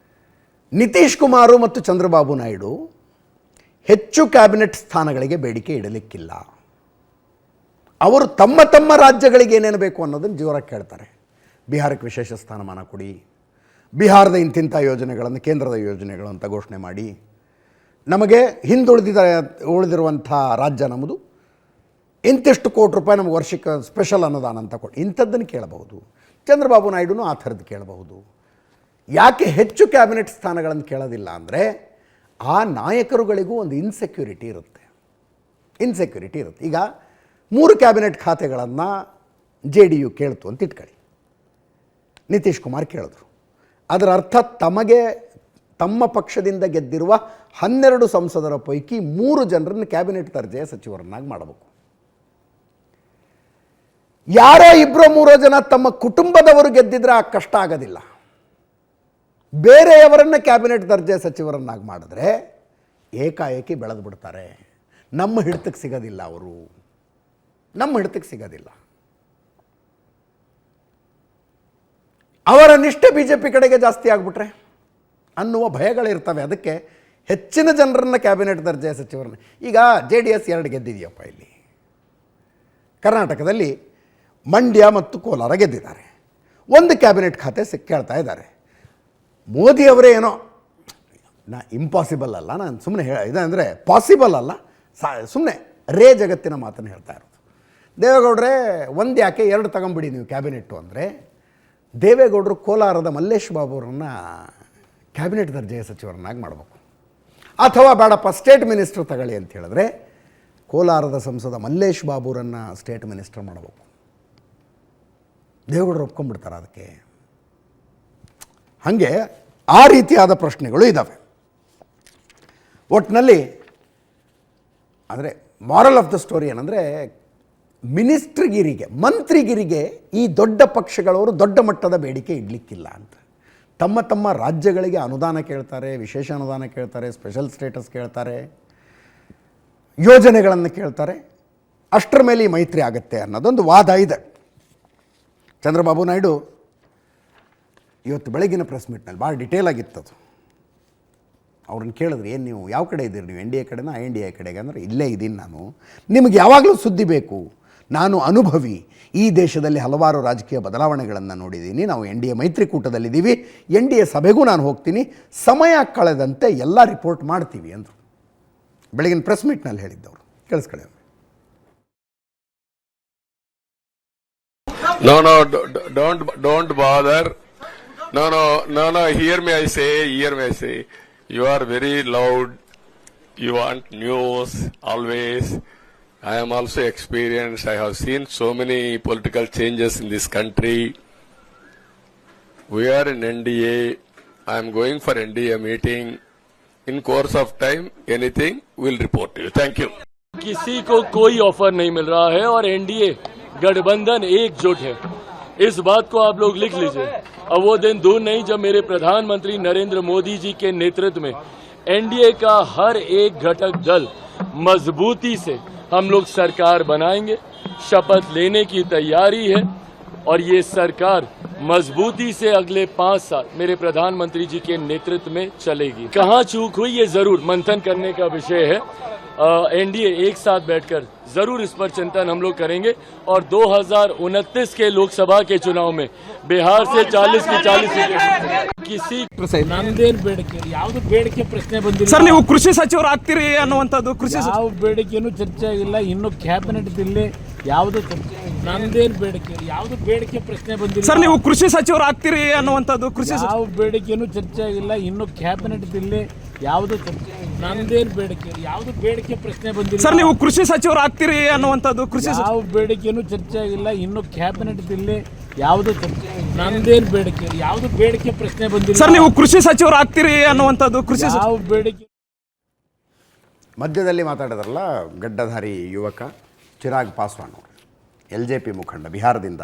ನಿತೀಶ್ ಕುಮಾರು ಮತ್ತು ಚಂದ್ರಬಾಬು ನಾಯ್ಡು ಹೆಚ್ಚು ಕ್ಯಾಬಿನೆಟ್ ಸ್ಥಾನಗಳಿಗೆ ಬೇಡಿಕೆ ಇಡಲಿಕ್ಕಿಲ್ಲ. ಅವರು ತಮ್ಮ ತಮ್ಮ ರಾಜ್ಯಗಳಿಗೆ ಏನೇನು ಬೇಕು ಅನ್ನೋದನ್ನು ಜೋರಾಗಿ ಕೇಳ್ತಾರೆ. ಬಿಹಾರಕ್ಕೆ ವಿಶೇಷ ಸ್ಥಾನಮಾನ ಕೊಡಿ, ಬಿಹಾರದ ಇಂತಿಂಥ ಯೋಜನೆಗಳನ್ನು ಕೇಂದ್ರದ ಯೋಜನೆಗಳು ಅಂತ ಘೋಷಣೆ ಮಾಡಿ, ನಮಗೆ ಉಳಿದಿರುವಂಥ ರಾಜ್ಯ ನಮ್ಮದು, ಇಂತಿಷ್ಟು ಕೋಟಿ ರೂಪಾಯಿ ನಮಗೆ ವರ್ಷಕ್ಕೆ ಸ್ಪೆಷಲ್ ಅನ್ನೋದಾನ ಅಂತ ಕೊಡಿ, ಇಂಥದ್ದನ್ನು ಕೇಳಬಹುದು. ಚಂದ್ರಬಾಬು ನಾಯ್ಡುನೂ ಆ ಥರದ್ದು ಕೇಳಬಹುದು. ಯಾಕೆ ಹೆಚ್ಚು ಕ್ಯಾಬಿನೆಟ್ ಸ್ಥಾನಗಳನ್ನು ಕೇಳೋದಿಲ್ಲ ಅಂದರೆ, ಆ ನಾಯಕರುಗಳಿಗೂ ಒಂದು ಇನ್ಸೆಕ್ಯೂರಿಟಿ ಇರುತ್ತೆ. ಈಗ 3 ಕ್ಯಾಬಿನೆಟ್ ಖಾತೆಗಳನ್ನು JDU ಕೇಳ್ತು ಅಂತ ಇಟ್ಕೊಳ್ಳಿ, ನಿತೀಶ್ ಕುಮಾರ್ ಕೇಳಿದ್ರು. ಅದರ ಅರ್ಥ ತಮ್ಮ ಪಕ್ಷದಿಂದ ಗೆದ್ದಿರುವ 12 ಸಂಸದರ ಪೈಕಿ 3 ಜನರನ್ನು ಕ್ಯಾಬಿನೆಟ್ ದರ್ಜೆಯ ಸಚಿವರನ್ನಾಗಿ ಮಾಡಬೇಕು. ಯಾರೋ 2-3 ಜನ ತಮ್ಮ ಕುಟುಂಬದವರು ಗೆದ್ದಿದ್ರೆ ಆ ಕಷ್ಟ ಆಗೋದಿಲ್ಲ. ಬೇರೆಯವರನ್ನ ಕ್ಯಾಬಿನೆಟ್ ದರ್ಜೆ ಸಚಿವರನ್ನಾಗಿ ಮಾಡಿದ್ರೆ ಏಕಾಏಕಿ ಬೆಳೆದು ಬಿಡ್ತಾರೆ, ನಮ್ಮ ಹಿಡಿತಕ್ಕೆ ಸಿಗೋದಿಲ್ಲ ಅವರು. ನಮ್ಮ ಹಿಡಿತಕ್ಕೆ ಸಿಗೋದಿಲ್ಲ. ಅವರ ನಿಷ್ಠೆ ಬಿ ಜೆ ಪಿ ಕಡೆಗೆ ಜಾಸ್ತಿ ಆಗಿಬಿಟ್ರೆ ಅನ್ನುವ ಭಯಗಳಿರ್ತವೆ. ಅದಕ್ಕೆ ಹೆಚ್ಚಿನ ಜನರನ್ನು ಕ್ಯಾಬಿನೆಟ್ ದರ್ಜೆಯ ಸಚಿವರನ್ನ, ಈಗ JDS 2 ಗೆದ್ದಿದೆಯಪ್ಪ. ಇಲ್ಲಿ ಕರ್ನಾಟಕದಲ್ಲಿ ಮಂಡ್ಯ ಮತ್ತು ಕೋಲಾರ ಗೆದ್ದಿದ್ದಾರೆ. ಒಂದು ಕ್ಯಾಬಿನೆಟ್ ಖಾತೆ ಕೇಳ್ತಾ ಇದ್ದಾರೆ. ಮೋದಿಯವರೇ ಏನೋ ಇಂಪಾಸಿಬಲ್ ಅಲ್ಲ, ನಾನು ಸುಮ್ಮನೆ ಇದಂದರೆ ಪಾಸಿಬಲ್ ಅಲ್ಲ, ಸುಮ್ಮನೆ ಜಗತ್ತಿನ ಮಾತನ್ನು ಹೇಳ್ತಾ ಇರೋದು. ದೇವೇಗೌಡರೇ ಒಂದು ಯಾಕೆ 2 ತಗೊಂಬಿಡಿ ನೀವು ಕ್ಯಾಬಿನೆಟ್ಟು ಅಂದರೆ, ದೇವೇಗೌಡರು ಕೋಲಾರದ ಮಲ್ಲೇಶ್ ಬಾಬು ಅವರನ್ನು ಕ್ಯಾಬಿನೆಟ್ ದರ್ಜೆಯ ಸಚಿವರನ್ನಾಗಿ ಮಾಡಬೇಕು. ಅಥವಾ ಬೇಡಪ್ಪ ಸ್ಟೇಟ್ ಮಿನಿಸ್ಟರ್ ತಗೊಳ್ಳಿ ಅಂತ ಹೇಳಿದ್ರೆ ಕೋಲಾರದ ಸಂಸದ ಮಲ್ಲೇಶ್ ಬಾಬುರನ್ನು ಸ್ಟೇಟ್ ಮಿನಿಸ್ಟರ್ ಮಾಡಬೇಕು. ದೇವೇಗೌಡರು ಒಪ್ಕೊಂಡ್ಬಿಡ್ತಾರೆ ಅದಕ್ಕೆ. ಹಾಗೆ ಆ ರೀತಿಯಾದ ಪ್ರಶ್ನೆಗಳು ಇದ್ದಾವೆ. ಒಟ್ಟಿನಲ್ಲಿ ಅಂದರೆ ಮಾರಲ್ ಆಫ್ ದ ಸ್ಟೋರಿ ಏನಂದರೆ, ಮಂತ್ರಿಗಿರಿಗೆ ಈ ದೊಡ್ಡ ಪಕ್ಷಗಳವರು ದೊಡ್ಡ ಮಟ್ಟದ ಬೇಡಿಕೆ ಇಡಲಿಕ್ಕಿಲ್ಲ ಅಂತ. ತಮ್ಮ ತಮ್ಮ ರಾಜ್ಯಗಳಿಗೆ ಅನುದಾನ ಕೇಳ್ತಾರೆ, ವಿಶೇಷ ಅನುದಾನ ಕೇಳ್ತಾರೆ, ಸ್ಪೆಷಲ್ ಸ್ಟೇಟಸ್ ಕೇಳ್ತಾರೆ, ಯೋಜನೆಗಳನ್ನು ಕೇಳ್ತಾರೆ. ಅಷ್ಟರ ಮೇಲೆ ಈ ಮೈತ್ರಿ ಆಗುತ್ತೆ ಅನ್ನೋದೊಂದು ವಾದ ಇದೆ. ಚಂದ್ರಬಾಬು ನಾಯ್ಡು ಇವತ್ತು ಬೆಳಗಿನ ಪ್ರೆಸ್ ಮೀಟ್ನಲ್ಲಿ ಭಾಳ ಡಿಟೇಲ್ ಆಗಿತ್ತದು. ಅವ್ರನ್ನ ಕೇಳಿದ್ರೆ, ಏನು ನೀವು ಯಾವ ಕಡೆ ಇದ್ದೀರಿ, ನೀವು NDA ಕಡೆನಾ INDA ಕಡೆಗೆ ಅಂದರೆ, ಇಲ್ಲೇ ಇದ್ದೀನಿ ನಾನು, ನಿಮಗೆ ಯಾವಾಗಲೂ ಸುದ್ದಿ ಬೇಕು, ನಾನು ಅನುಭವಿ, ಈ ದೇಶದಲ್ಲಿ ಹಲವಾರು ರಾಜಕೀಯ ಬದಲಾವಣೆಗಳನ್ನು ನೋಡಿದ್ದೀನಿ, ನಾವು NDA ಮೈತ್ರಿಕೂಟದಲ್ಲಿದ್ದೀವಿ, NDA ಸಭೆಗೂ ನಾನು ಹೋಗ್ತೀನಿ, ಸಮಯ ಕಳೆದಂತೆ ಎಲ್ಲ ರಿಪೋರ್ಟ್ ಮಾಡ್ತೀವಿ ಅಂದರು. ಬೆಳಗಿನ ಪ್ರೆಸ್ ಮೀಟ್ನಲ್ಲಿ ಹೇಳಿದ್ದವರು, ಕೇಳಿಸ್ಕೊಳ್ಳಿ. No, don't bother. No, hear me, I say. You are very loud. You want news, always. I am also experienced. I have seen so many political changes in this country. We are in NDA. I am going for NDA meeting. In course of time, anything, we'll report to you. Thank you. किसी को कोई offer नहीं मिल रहा है और NDA गठबंधन एकजुट है। इस बात को आप लोग लिख लीजिए। अब वो दिन दूर नहीं जब मेरे प्रधानमंत्री नरेंद्र मोदी जी के नेतृत्व में NDA का हर एक घटक दल मजबूती से हम लोग सरकार बनाएंगे। शपथ लेने की तैयारी है और ये सरकार मजबूती से अगले 5 साल मेरे प्रधानमंत्री जी के नेतृत्व में चलेगी। कहाँ चूक हुई ये जरूर मंथन करने का विषय है। NDA एक साथ बैठकर जरूर इस पर चिंतन हम लोग करेंगे और 2029 के लोकसभा के चुनाव में बिहार से 40 की 40 सीटें किसी ನಮ್ದೇನು ಬೇಡಿಕೆ ಯಾವುದು ಬೇಡಿಕೆ ಪ್ರಶ್ನೆ ಬಂದಿಲ್ಲ ಸರ್. ನೀವು ಕೃಷಿ ಸಚಿವರು ಆಗ್ತೀರಿ ಅನ್ನುವಂಥದ್ದು ಯಾವ ಬೇಡಿಕೆನೂ ಚರ್ಚೆ ಆಗಿಲ್ಲ. ಇನ್ನು ಕ್ಯಾಬಿನೆಟ್ ದಲ್ಲಿ ಯಾವುದು ನಮ್ದೇನು ಬೇಡಿಕೆ ಯಾವುದು ಬೇಡಿಕೆ ಪ್ರಶ್ನೆ ಬಂದಿಲ್ಲ. ಸರ್, ನೀವು ಕೃಷಿ ಸಚಿವರು ಆಗ್ತೀರಿ ಅನ್ನುವಂಥದ್ದು ಯಾವ ಬೇಡಿಕೆನೂ ಚರ್ಚೆ ಆಗಿಲ್ಲ. ಇನ್ನು ಕ್ಯಾಬಿನೆಟ್ ದಲ್ಲಿ ಯಾವುದು ನಮ್ದೇನು ಬೇಡಿಕೆ ಯಾವುದು ಬೇಡಿಕೆ ಪ್ರಶ್ನೆ ಬಂದಿಲ್ಲ. ಸರ್, ನೀವು ಕೃಷಿ ಸಚಿವರು ಆಗ್ತೀರಿ ಅನ್ನುವಂಥದ್ದು ಯಾವ ಬೇಡಿಕೆನೂ ಚರ್ಚೆ ಆಗಿಲ್ಲ. ಇನ್ನು ಕ್ಯಾಬಿನೆಟ್ ದಲ್ಲಿ ಯಾವುದು ನಮ್ದೇನು ಬೇಡಿಕೆ ಯಾವುದು ಬೇಡಿಕೆ ಪ್ರಶ್ನೆ ಬಂದಿಲ್ಲ. ಸರ್, ನೀವು ಕೃಷಿ ಸಚಿವರು ಆಗ್ತೀರಿ ಅನ್ನುವಂಥದ್ದು ಯಾವ ಬೇಡಿಕೆ. ಮಧ್ಯದಲ್ಲಿ ಮಾತಾಡಿದ್ರಲ್ಲ ಗಡ್ಡಧಾರಿ ಯುವಕ ಚಿರಾಗ್ ಪಾಸ್ವಾನ್ ಅವರು, LJP ಮುಖಂಡ, ಬಿಹಾರದಿಂದ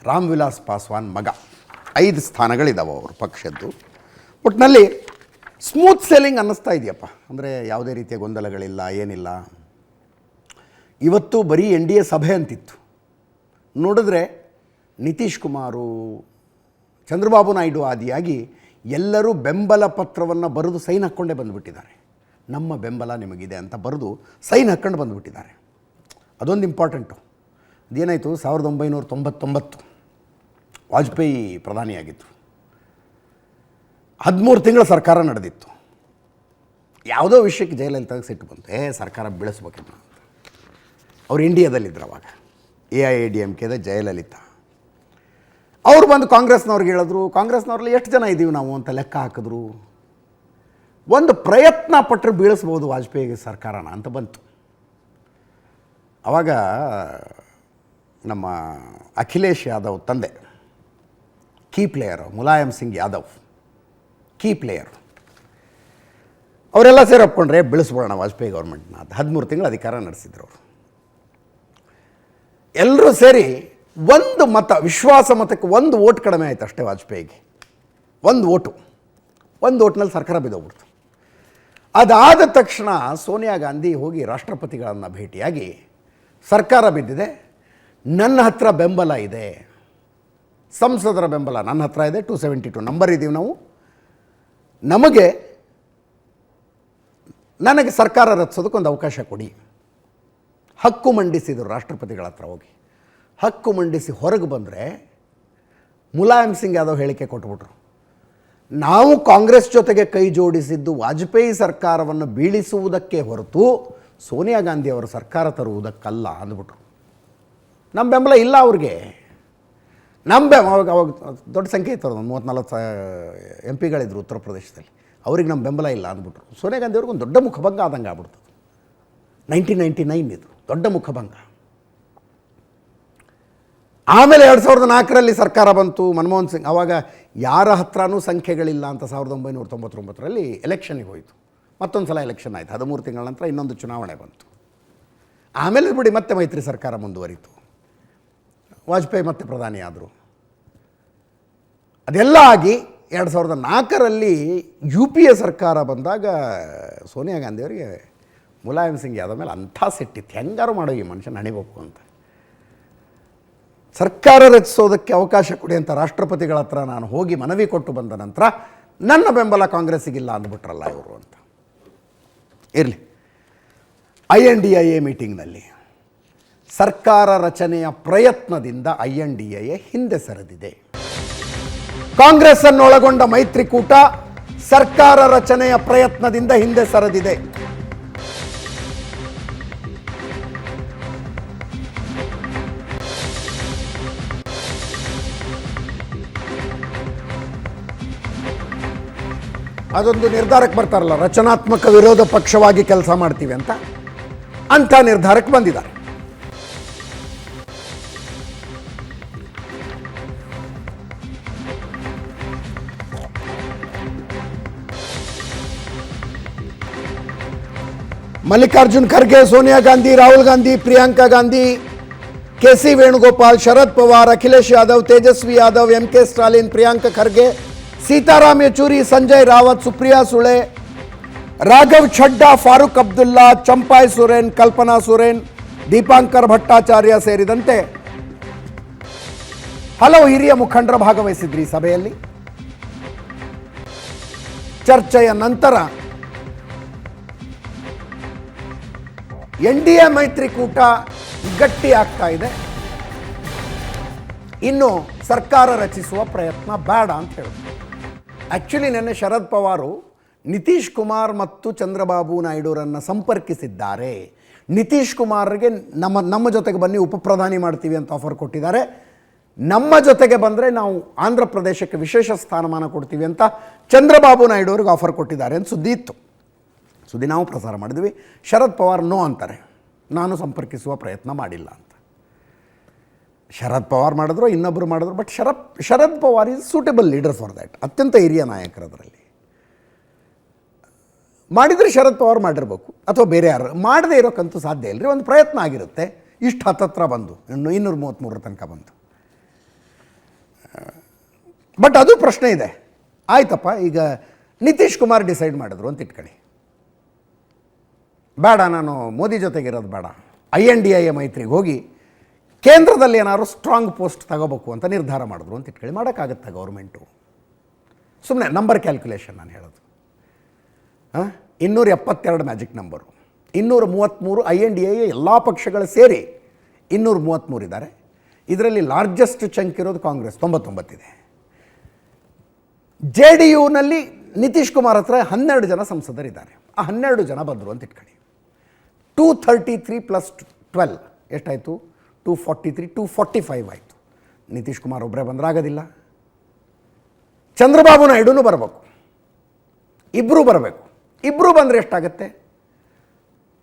ರಾಮ್ ವಿಲಾಸ್ ಪಾಸ್ವಾನ್ ಮಗ. 5 ಸ್ಥಾನಗಳಿದ್ದಾವೆ ಅವ್ರ ಪಕ್ಷದ್ದು. ಒಟ್ಟಿನಲ್ಲಿ ಸ್ಮೂತ್ ಸೇಲಿಂಗ್ ಅನ್ನಿಸ್ತಾ ಇದೆಯಪ್ಪ. ಅಂದರೆ ಯಾವುದೇ ರೀತಿಯ ಗೊಂದಲಗಳಿಲ್ಲ, ಏನಿಲ್ಲ. ಇವತ್ತು ಬರೀ NDA ಸಭೆ ಅಂತಿತ್ತು, ನೋಡಿದ್ರೆ ನಿತೀಶ್ ಕುಮಾರು, ಚಂದ್ರಬಾಬು ನಾಯ್ಡು ಆದಿಯಾಗಿ ಎಲ್ಲರೂ ಬೆಂಬಲ ಪತ್ರವನ್ನು ಬರೆದು ಸೈನ್ ಹಾಕ್ಕೊಂಡೇ ಬಂದುಬಿಟ್ಟಿದ್ದಾರೆ. ನಮ್ಮ ಬೆಂಬಲ ನಿಮಗಿದೆ ಅಂತ ಬರೆದು ಸೈನ್ ಹಾಕ್ಕೊಂಡು ಬಂದುಬಿಟ್ಟಿದ್ದಾರೆ. ಅದೊಂದು ಇಂಪಾರ್ಟೆಂಟು. ಅದೇನಾಯಿತು, 1999 ವಾಜಪೇಯಿ ಪ್ರಧಾನಿಯಾಗಿದ್ದರು. 13 ತಿಂಗಳ ಸರ್ಕಾರ ನಡೆದಿತ್ತು. ಯಾವುದೋ ವಿಷಯಕ್ಕೆ ಜಯಲಲಿತಾಗೆ ಸಿಟ್ಟು ಬಂತು, ಸರ್ಕಾರ ಬೆಳೆಸ್ಬೇಕಿಲ್ಲ ಅಂತ. ಅವ್ರು ಇಂಡಿಯಾದಲ್ಲಿದ್ದರು ಅವಾಗ, AIADMKದ ಜಯಲಲಿತಾ. ಅವ್ರು ಬಂದು ಕಾಂಗ್ರೆಸ್ನವ್ರಿಗೆ ಹೇಳಿದ್ರು, ಕಾಂಗ್ರೆಸ್ನವ್ರಲ್ಲಿ ಎಷ್ಟು ಜನ ಇದ್ದೀವಿ ನಾವು ಅಂತ ಲೆಕ್ಕ ಹಾಕಿದ್ರು. ಒಂದು ಪ್ರಯತ್ನ ಪಟ್ಟರೆ ಬೀಳಿಸ್ಬೋದು ವಾಜಪೇಯಿ ಸರ್ಕಾರನ ಅಂತ ಬಂತು. ಆವಾಗ ನಮ್ಮ ಅಖಿಲೇಶ್ ಯಾದವ್ ತಂದೆ, key player, Mulayam Singh Yadav, key player, ಅವರೆಲ್ಲ ಸೇರಿ ಒಪ್ಕೊಂಡ್ರೆ ಬೆಳೆಸ್ಬೋಣ ವಾಜಪೇಯಿ ಗೌರ್ಮೆಂಟ್ನ ಅಂತ. 13 ತಿಂಗಳು ಅಧಿಕಾರ ನಡೆಸಿದ್ರು ಅವರು. ಎಲ್ಲರೂ ಸೇರಿ ಒಂದು ಮತ, ವಿಶ್ವಾಸ ಮತಕ್ಕೆ 1 ವೋಟ್ ಕಡಿಮೆ ಆಯಿತು ಅಷ್ಟೇ ವಾಜಪೇಯಿಗೆ. 1 ಓಟ್ನಲ್ಲಿ ಸರ್ಕಾರ ಬಿದ್ದೋಗ್ಬಿಡ್ತು. ಅದಾದ ತಕ್ಷಣ ಸೋನಿಯಾ ಗಾಂಧಿ ಹೋಗಿ ರಾಷ್ಟ್ರಪತಿಗಳನ್ನು ಭೇಟಿಯಾಗಿ ಸರ್ಕಾರ ಬಿದ್ದಿದೆ, ನನ್ನ ಹತ್ರ ಬೆಂಬಲ ಇದೆ, ಸಂಸದರ ಬೆಂಬಲ ನನ್ನ ಹತ್ರ ಇದೆ, 272 ನಂಬರ್ ಇದ್ದೀವಿ ನಾವು, ನನಗೆ ಸರ್ಕಾರ ರಚಿಸೋದಕ್ಕೊಂದು ಅವಕಾಶ ಕೊಡಿ. ಹಕ್ಕು ಮಂಡಿಸಿದರು ರಾಷ್ಟ್ರಪತಿಗಳ ಹತ್ರ ಹೋಗಿ. ಹಕ್ಕು ಮಂಡಿಸಿ ಹೊರಗೆ ಬಂದರೆ ಮುಲಾಯಂ ಸಿಂಗ್ ಯಾದವ್ ಹೇಳಿಕೆ ಕೊಟ್ಬಿಟ್ರು, ನಾವು ಕಾಂಗ್ರೆಸ್ ಜೊತೆಗೆ ಕೈ ಜೋಡಿಸಿದ್ದು ವಾಜಪೇಯಿ ಸರ್ಕಾರವನ್ನು ಬೀಳಿಸುವುದಕ್ಕೆ ಹೊರತು ಸೋನಿಯಾ ಗಾಂಧಿ ಅವರ ಸರ್ಕಾರ ತರುವುದಕ್ಕಲ್ಲ ಅಂದ್ಬಿಟ್ರು. ನಮ್ಮ ಬೆಂಬಲ ಇಲ್ಲ ಅವ್ರಿಗೆ. ಅವಾಗ ದೊಡ್ಡ ಸಂಖ್ಯೆ ಇತ್ತು, 30-40 MP ಗಳಿದ್ರು ಉತ್ತರ ಪ್ರದೇಶದಲ್ಲಿ. ಅವ್ರಿಗೆ ನಮ್ಮ ಬೆಂಬಲ ಇಲ್ಲ ಅಂದ್ಬಿಟ್ರು. ಸೋನಿಯಾ ಗಾಂಧಿ ಅವ್ರಿಗೆ ಒಂದು ದೊಡ್ಡ ಮುಖಭಂಗ ಆದಂಗೆ ಆಗ್ಬಿಡ್ತದೆ. 1999 ಇದು ದೊಡ್ಡ ಮುಖಭಂಗ. ಆಮೇಲೆ 2004ರಲ್ಲಿ ಸರ್ಕಾರ ಬಂತು, ಮನಮೋಹನ್ ಸಿಂಗ್. ಆವಾಗ ಯಾರ ಹತ್ರನೂ ಸಂಖ್ಯೆಗಳಿಲ್ಲ ಅಂತ 1999ರಲ್ಲಿ ಎಲೆಕ್ಷನ್ಗೆ ಹೋಯಿತು. ಮತ್ತೊಂದು ಸಲ ಎಲೆಕ್ಷನ್ ಆಯಿತು. 13 ತಿಂಗಳ ನಂತರ ಇನ್ನೊಂದು ಚುನಾವಣೆ ಬಂತು. ಆಮೇಲೆ ಬಿಡಿ ಮತ್ತೆ ಮೈತ್ರಿ ಸರ್ಕಾರ ಮುಂದುವರಿತು. ವಾಜಪೇಯಿ ಮತ್ತೆ ಪ್ರಧಾನಿ ಆದರು. ಅದೆಲ್ಲ ಆಗಿ 2004ರಲ್ಲಿ UPA ಸರ್ಕಾರ ಬಂದಾಗ ಸೋನಿಯಾ ಗಾಂಧಿಯವರಿಗೆ ಮುಲಾಯಂ ಸಿಂಗ್ ಯಾದವ್ ಮೇಲೆ ಅಂಥ ಸಿಟ್ಟಿತ್ತು, ಹೆಂಗಾರು ಮಾಡೋ ಈ ಮನುಷ್ಯನ ಹಣಿಬೇಕು ಅಂತ. ಸರ್ಕಾರ ರಚಿಸೋದಕ್ಕೆ ಅವಕಾಶ ಕೊಡಿ ಅಂತ ರಾಷ್ಟ್ರಪತಿಗಳ ಹತ್ರ ನಾನು ಹೋಗಿ ಮನವಿ ಕೊಟ್ಟು ಬಂದ ನಂತರ ನನ್ನ ಬೆಂಬಲ ಕಾಂಗ್ರೆಸ್ಸಿಗಿಲ್ಲ ಅಂದ್ಬಿಟ್ರಲ್ಲ ಇವರು ಅಂತ. ಇರಲಿ, INDIA ಮೀಟಿಂಗ್ನಲ್ಲಿ ಸರ್ಕಾರ ರಚನೆಯ ಪ್ರಯತ್ನದಿಂದ INDIA ಹಿಂದೆ ಸರಿದಿದೆ. ಕಾಂಗ್ರೆಸ್ ಅನ್ನು ಒಳಗೊಂಡ ಮೈತ್ರಿಕೂಟ ಸರ್ಕಾರ ರಚನೆಯ ಪ್ರಯತ್ನದಿಂದ ಹಿಂದೆ ಸರಿದಿದೆ. ಅದೊಂದು ನಿರ್ಧಾರಕ್ಕೆ ಬರ್ತಾರಲ್ಲ, ರಚನಾತ್ಮಕ ವಿರೋಧ ಪಕ್ಷವಾಗಿ ಕೆಲಸ ಮಾಡ್ತೀವಿ ಅಂತ, ಅಂಥ ನಿರ್ಧಾರಕ್ಕೆ ಬಂದಿದ್ದಾರೆ. ಮಲ್ಲಿಕಾರ್ಜುನ್ ಖರ್ಗೆ, ಸೋನಿಯಾ ಗಾಂಧಿ, ರಾಹುಲ್ ಗಾಂಧಿ, ಪ್ರಿಯಾಂಕಾ ಗಾಂಧಿ, KC ವೇಣುಗೋಪಾಲ್, ಶರದ್ ಪವಾರ್, ಅಖಿಲೇಶ್ ಯಾದವ್, ತೇಜಸ್ವಿ ಯಾದವ್, MK ಸ್ಟಾಲಿನ್, ಪ್ರಿಯಾಂಕಾ ಖರ್ಗೆ, ಸೀತಾರಾಮ್ ಯೆಚೂರಿ, ಸಂಜಯ್ ರಾವತ್, ಸುಪ್ರಿಯಾ ಸುಳೆ, ರಾಘವ್ ಛಡ್ಡಾ, ಫಾರೂಕ್ ಅಬ್ದುಲ್ಲಾ, ಚಂಪಾಯ್ ಸೊರೇನ್, ಕಲ್ಪನಾ ಸೊರೇನ್, ದೀಪಾಂಕರ್ ಭಟ್ಟಾಚಾರ್ಯ ಸೇರಿದಂತೆ ಹಲವು ಹಿರಿಯ ಮುಖಂಡರು ಭಾಗವಹಿಸಿದ್ರಿ ಸಭೆಯಲ್ಲಿ. ಚರ್ಚೆಯ ನಂತರ NDA ಮೈತ್ರಿಕೂಟ ಗಟ್ಟಿ ಆಗ್ತಾ ಇದೆ. ಇನ್ನು ಸರ್ಕಾರ ರಚಿಸುವ ಪ್ರಯತ್ನ ಬೇಡ ಅಂತ ಹೇಳಿದ್ರು. ಆ್ಯಕ್ಚುಲಿ ನೆನ್ನೆ ಶರದ್ ಪವಾರು ನಿತೀಶ್ ಕುಮಾರ್ ಮತ್ತು ಚಂದ್ರಬಾಬು ನಾಯ್ಡುರನ್ನು ಸಂಪರ್ಕಿಸಿದ್ದಾರೆ. ನಿತೀಶ್ ಕುಮಾರ್ಗೆ ನಮ್ಮ ಜೊತೆಗೆ ಬನ್ನಿ, ಉಪಪ್ರಧಾನಿ ಮಾಡ್ತೀವಿ ಅಂತ ಆಫರ್ ಕೊಟ್ಟಿದ್ದಾರೆ. ನಮ್ಮ ಜೊತೆಗೆ ಬಂದರೆ ನಾವು ಆಂಧ್ರ ಪ್ರದೇಶಕ್ಕೆ ವಿಶೇಷ ಸ್ಥಾನಮಾನ ಕೊಡ್ತೀವಿ ಅಂತ ಚಂದ್ರಬಾಬು ನಾಯ್ಡು ಅವ್ರಿಗೆ ಆಫರ್ ಕೊಟ್ಟಿದ್ದಾರೆ ಅಂತ ಸುದ್ದಿ ಇತ್ತು. ಸುದ್ದಿ ನಾವು ಪ್ರಸಾರ ಮಾಡಿದ್ವಿ. ಶರದ್ ಪವಾರ್ ನೋ ಅಂತಾರೆ, ನಾನು ಸಂಪರ್ಕಿಸುವ ಪ್ರಯತ್ನ ಮಾಡಿಲ್ಲ ಅಂತ. ಶರದ್ ಪವಾರ್ ಮಾಡಿದ್ರು, ಇನ್ನೊಬ್ಬರು ಮಾಡಿದ್ರು. But Sharad Pawar is suitable leader for that. ಅತ್ಯಂತ ಹಿರಿಯ ನಾಯಕರು ಅದರಲ್ಲಿ. ಮಾಡಿದರೆ ಶರದ್ ಪವಾರ್ ಮಾಡಿರ್ಬೇಕು, ಅಥವಾ ಬೇರೆ ಯಾರು ಮಾಡದೇ ಇರೋಕ್ಕಂತೂ ಸಾಧ್ಯ ಇಲ್ಲ ರೀ. ಒಂದು ಪ್ರಯತ್ನ ಆಗಿರುತ್ತೆ. ಇಷ್ಟು ಹತ್ತತ್ರ ಬಂದು ಇನ್ನು 233 ತನಕ ಬಂತು. ಬಟ್ ಅದು ಪ್ರಶ್ನೆ ಇದೆ. ಆಯ್ತಪ್ಪ, ಈಗ ನಿತೀಶ್ ಕುಮಾರ್ ಡಿಸೈಡ್ ಮಾಡಿದ್ರು ಅಂತ ಇಟ್ಕೊಳ್ಳಿ, ಬೇಡ ನಾನು ಮೋದಿ ಜೊತೆಗಿರೋದು ಬೇಡ, INDIA ಮೈತ್ರಿಗೆ ಹೋಗಿ ಕೇಂದ್ರದಲ್ಲಿ ಏನಾದ್ರು ಸ್ಟ್ರಾಂಗ್ ಪೋಸ್ಟ್ ತಗೋಬೇಕು ಅಂತ ನಿರ್ಧಾರ ಮಾಡಿದ್ರು ಅಂತ ಇಟ್ಕೊಳ್ಳಿ. ಮಾಡೋಕ್ಕಾಗತ್ತಾ ಗೌರ್ಮೆಂಟು? ಸುಮ್ಮನೆ ನಂಬರ್ ಕ್ಯಾಲ್ಕುಲೇಷನ್ ನಾನು ಹೇಳೋದು. 272 ಮ್ಯಾಜಿಕ್ ನಂಬರು, 233. INDIA ಎಲ್ಲ ಪಕ್ಷಗಳು ಸೇರಿ 233 ಇದ್ದಾರೆ. ಇದರಲ್ಲಿ ಲಾರ್ಜೆಸ್ಟ್ ಚಂಕ್ ಇರೋದು ಕಾಂಗ್ರೆಸ್, 99 ಇದೆ. JDUನಲ್ಲಿ ನಿತೀಶ್ ಕುಮಾರ್ ಹತ್ರ 12 ಜನ ಸಂಸದರಿದ್ದಾರೆ. ಆ 12 ಜನ ಬಂದರು ಅಂತ ಇಟ್ಕೊಳ್ಳಿ. 233 + 12 ಎಷ್ಟಾಯಿತು? 243, 245 ಆಯಿತು. ನಿತೀಶ್ ಕುಮಾರ್ ಒಬ್ಬರೇ ಬಂದರಾಗೋದಿಲ್ಲ, ಚಂದ್ರಬಾಬು ನಾಯ್ಡುನೂ ಬರಬೇಕು, ಇಬ್ಬರು ಬರಬೇಕು. ಇಬ್ಬರು ಬಂದರೆ ಎಷ್ಟಾಗುತ್ತೆ?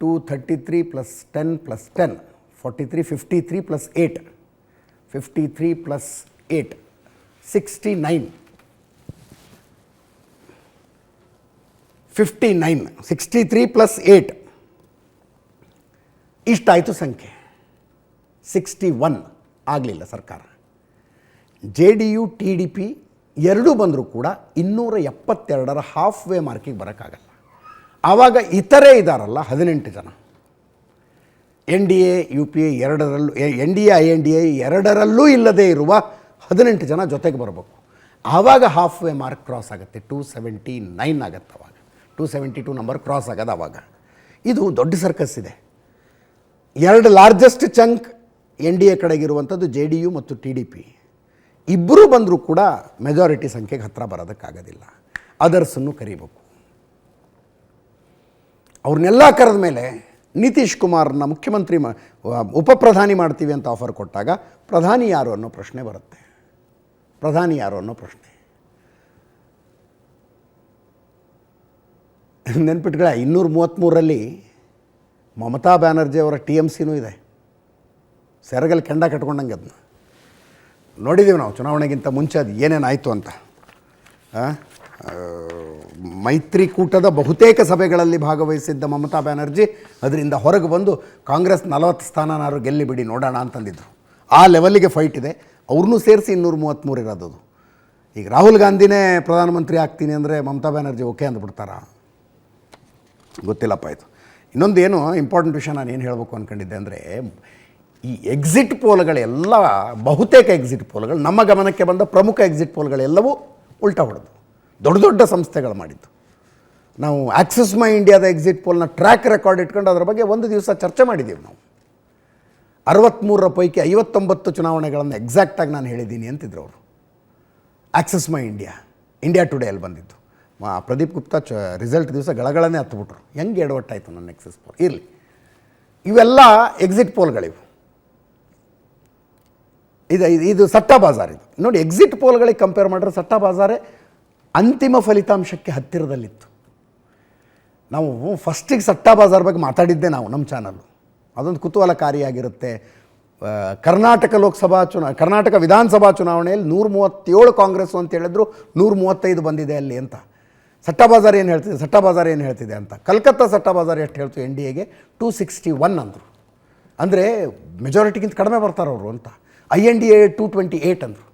233 + 10 + 10 43, 53 + 8 53 + 8 69 59 63 + 8 ಇಷ್ಟಾಯಿತು ಸಂಖ್ಯೆ. 61 ಆಗಲಿಲ್ಲ ಸರ್ಕಾರ. JDU TDP ಎರಡೂ ಬಂದರೂ ಕೂಡ 272 ಹಾಫ್ ವೇ ಮಾರ್ಕಿಗೆ ಬರೋಕ್ಕಾಗಲ್ಲ. ಆವಾಗ ಇತರೆ ಇದ್ದಾರಲ್ಲ 18 ಜನ, NDA UPA ಎರಡರಲ್ಲೂ NDA INDA ಎರಡರಲ್ಲೂ ಇಲ್ಲದೇ ಇರುವ 18 ಜನ ಜೊತೆಗೆ ಬರಬೇಕು. ಆವಾಗ ಹಾಫ್ ವೇ ಮಾರ್ಕ್ ಕ್ರಾಸ್ ಆಗುತ್ತೆ, 279 ಆಗುತ್ತೆ. ಅವಾಗ 272 ನಂಬರ್ ಕ್ರಾಸ್ ಆಗೋದು ಆವಾಗ. ಇದು ದೊಡ್ಡ ಸರ್ಕಸ್ ಇದೆ. ಎರಡು ಲಾರ್ಜೆಸ್ಟ್ ಚಂಕ್ NDA ಕಡೆಗಿರುವಂಥದ್ದು JDU ಮತ್ತು TDP. ಇಬ್ಬರೂ ಬಂದರೂ ಕೂಡ ಮೆಜಾರಿಟಿ ಸಂಖ್ಯೆಗೆ ಹತ್ತಿರ ಬರೋದಕ್ಕಾಗೋದಿಲ್ಲ. ಅದರ್ಸನ್ನು ಕರಿಬೇಕು. ಅವ್ರನ್ನೆಲ್ಲ ಕರೆದ ಮೇಲೆ ನಿತೀಶ್ ಕುಮಾರ್ನ ಮುಖ್ಯಮಂತ್ರಿ ಉಪಪ್ರಧಾನಿ ಮಾಡ್ತೀವಿ ಅಂತ ಆಫರ್ ಕೊಟ್ಟಾಗ ಪ್ರಧಾನಿ ಯಾರು ಅನ್ನೋ ಪ್ರಶ್ನೆ ಬರುತ್ತೆ. ಪ್ರಧಾನಿ ಯಾರು ಅನ್ನೋ ಪ್ರಶ್ನೆ ನೆನ್ಪಿಟ್ಗಳ 233ರಲ್ಲಿ ಮಮತಾ ಬ್ಯಾನರ್ಜಿ ಅವರ TMCನೂ ಇದೆ. ಸೆರಗಲ್ಲಿ ಕೆಂಡ ಕಟ್ಕೊಂಡಂಗೆ ಅದನ್ನ ನೋಡಿದ್ದೀವಿ ನಾವು ಚುನಾವಣೆಗಿಂತ ಮುಂಚೆ ಅದು ಏನೇನಾಯಿತು ಅಂತ. ಮೈತ್ರಿಕೂಟದ ಬಹುತೇಕ ಸಭೆಗಳಲ್ಲಿ ಭಾಗವಹಿಸಿದ್ದ ಮಮತಾ ಬ್ಯಾನರ್ಜಿ ಅದರಿಂದ ಹೊರಗೆ ಬಂದು ಕಾಂಗ್ರೆಸ್ 40 ಸ್ಥಾನನಾರು ಗೆಲ್ಲಿ ಬಿಡಿ ನೋಡೋಣ ಅಂತಂದಿದ್ರು. ಆ ಲೆವೆಲ್ಲಿಗೆ ಫೈಟ್ ಇದೆ. ಅವ್ರನ್ನೂ ಸೇರಿಸಿ 233 ಇರೋದು. ಈಗ ರಾಹುಲ್ ಗಾಂಧಿನೇ ಪ್ರಧಾನಮಂತ್ರಿ ಆಗ್ತೀನಿ ಅಂದರೆ ಮಮತಾ ಬ್ಯಾನರ್ಜಿ ಓಕೆ ಅಂದ್ಬಿಡ್ತಾರಾ? ಗೊತ್ತಿಲ್ಲಪ್ಪ. ಇದು ಇನ್ನೊಂದು ಏನು ಇಂಪಾರ್ಟೆಂಟ್ ವಿಷಯ ನಾನು ಏನು ಹೇಳಬೇಕು ಅಂದ್ಕೊಂಡಿದ್ದೆ ಅಂದರೆ, ಈ ಎಕ್ಸಿಟ್ ಪೋಲ್ಗಳೆಲ್ಲ ಬಹುತೇಕ ಎಕ್ಸಿಟ್ ಪೋಲ್ಗಳು ನಮ್ಮ ಗಮನಕ್ಕೆ ಬಂದ ಪ್ರಮುಖ ಎಕ್ಸಿಟ್ ಪೋಲ್ಗಳೆಲ್ಲವೂ ಉಲ್ಟಾ ಹೊಡೆದು ದೊಡ್ಡ ದೊಡ್ಡ ಸಂಸ್ಥೆಗಳು ಮಾಡಿದ್ದು. ನಾವು ಆಕ್ಸಿಸ್ ಮೈ ಇಂಡಿಯಾದ ಎಕ್ಸಿಟ್ ಪೋಲ್ನ ಟ್ರ್ಯಾಕ್ ರೆಕಾರ್ಡ್ ಇಟ್ಕೊಂಡು ಅದರ ಬಗ್ಗೆ ಒಂದು ದಿವಸ ಚರ್ಚೆ ಮಾಡಿದ್ದೀವಿ ನಾವು. 63ರ ಪೈಕಿ 59 ಚುನಾವಣೆಗಳನ್ನು ಎಕ್ಸಾಕ್ಟಾಗಿ ನಾನು ಹೇಳಿದ್ದೀನಿ ಅಂತಿದ್ರು ಅವರು. ಆಕ್ಸಿಸ್ ಮೈ ಇಂಡಿಯಾ ಟುಡೇಯಲ್ಲಿ ಬಂದಿದ್ದು. ಪ್ರದೀಪ್ ಗುಪ್ತಾ ರಿಸಲ್ಟ್ ದಿವಸ ಗಳಗಳನ್ನೇ ಹತ್ಬಿಟ್ರು. ಹೆಂಗೆ ಎಡವಟ್ಟಾಯಿತು ನನ್ನ ಎಕ್ಸಿಸ್ ಪೋಲ್. ಇರಲಿ, ಇವೆಲ್ಲ ಎಕ್ಸಿಟ್ ಪೋಲ್ಗಳಿವು. ಇದು ಸಟ್ಟಾ ಬಾಜಾರ್. ಇದು ನೋಡಿ, ಎಕ್ಸಿಟ್ ಪೋಲ್ಗಳಿಗೆ ಕಂಪೇರ್ ಮಾಡಿದ್ರೆ ಸಟ್ಟಾ ಬಾಜಾರೇ ಅಂತಿಮ ಫಲಿತಾಂಶಕ್ಕೆ ಹತ್ತಿರದಲ್ಲಿತ್ತು. ನಾವು ಫಸ್ಟಿಗೆ ಸಟ್ಟಾ ಬಾಜಾರ್ ಬಗ್ಗೆ ಮಾತಾಡಿದ್ದೆ ನಾವು ನಮ್ಮ ಚಾನಲ್ಲು. ಅದೊಂದು ಕುತೂಹಲಕಾರಿಯಾಗಿರುತ್ತೆ. ಕರ್ನಾಟಕ ವಿಧಾನಸಭಾ ಚುನಾವಣೆಯಲ್ಲಿ 137 ಕಾಂಗ್ರೆಸ್ಸು ಅಂತ ಹೇಳಿದ್ರು, 135 ಬಂದಿದೆ ಅಲ್ಲಿ ಅಂತ. ಸಟ್ಟಾ ಬಾಜಾರ್ ಏನು ಹೇಳ್ತಿದೆ, ಸಟ್ಟಾ ಬಾಜಾರ್ ಏನು ಹೇಳ್ತಿದೆ ಅಂತ. ಕಲ್ಕತ್ತಾ ಸಟ್ಟಾ ಬಾಜಾರ್ ಎಷ್ಟು ಹೇಳ್ತು NDAಗೆ 261 ಅಂದರು. ಅಂದರೆ ಮೆಜಾರಿಟಿಗಿಂತ ಕಡಿಮೆ ಬರ್ತಾರೆ ಅವರು ಅಂತ. INDA 228 ಅಂದರು.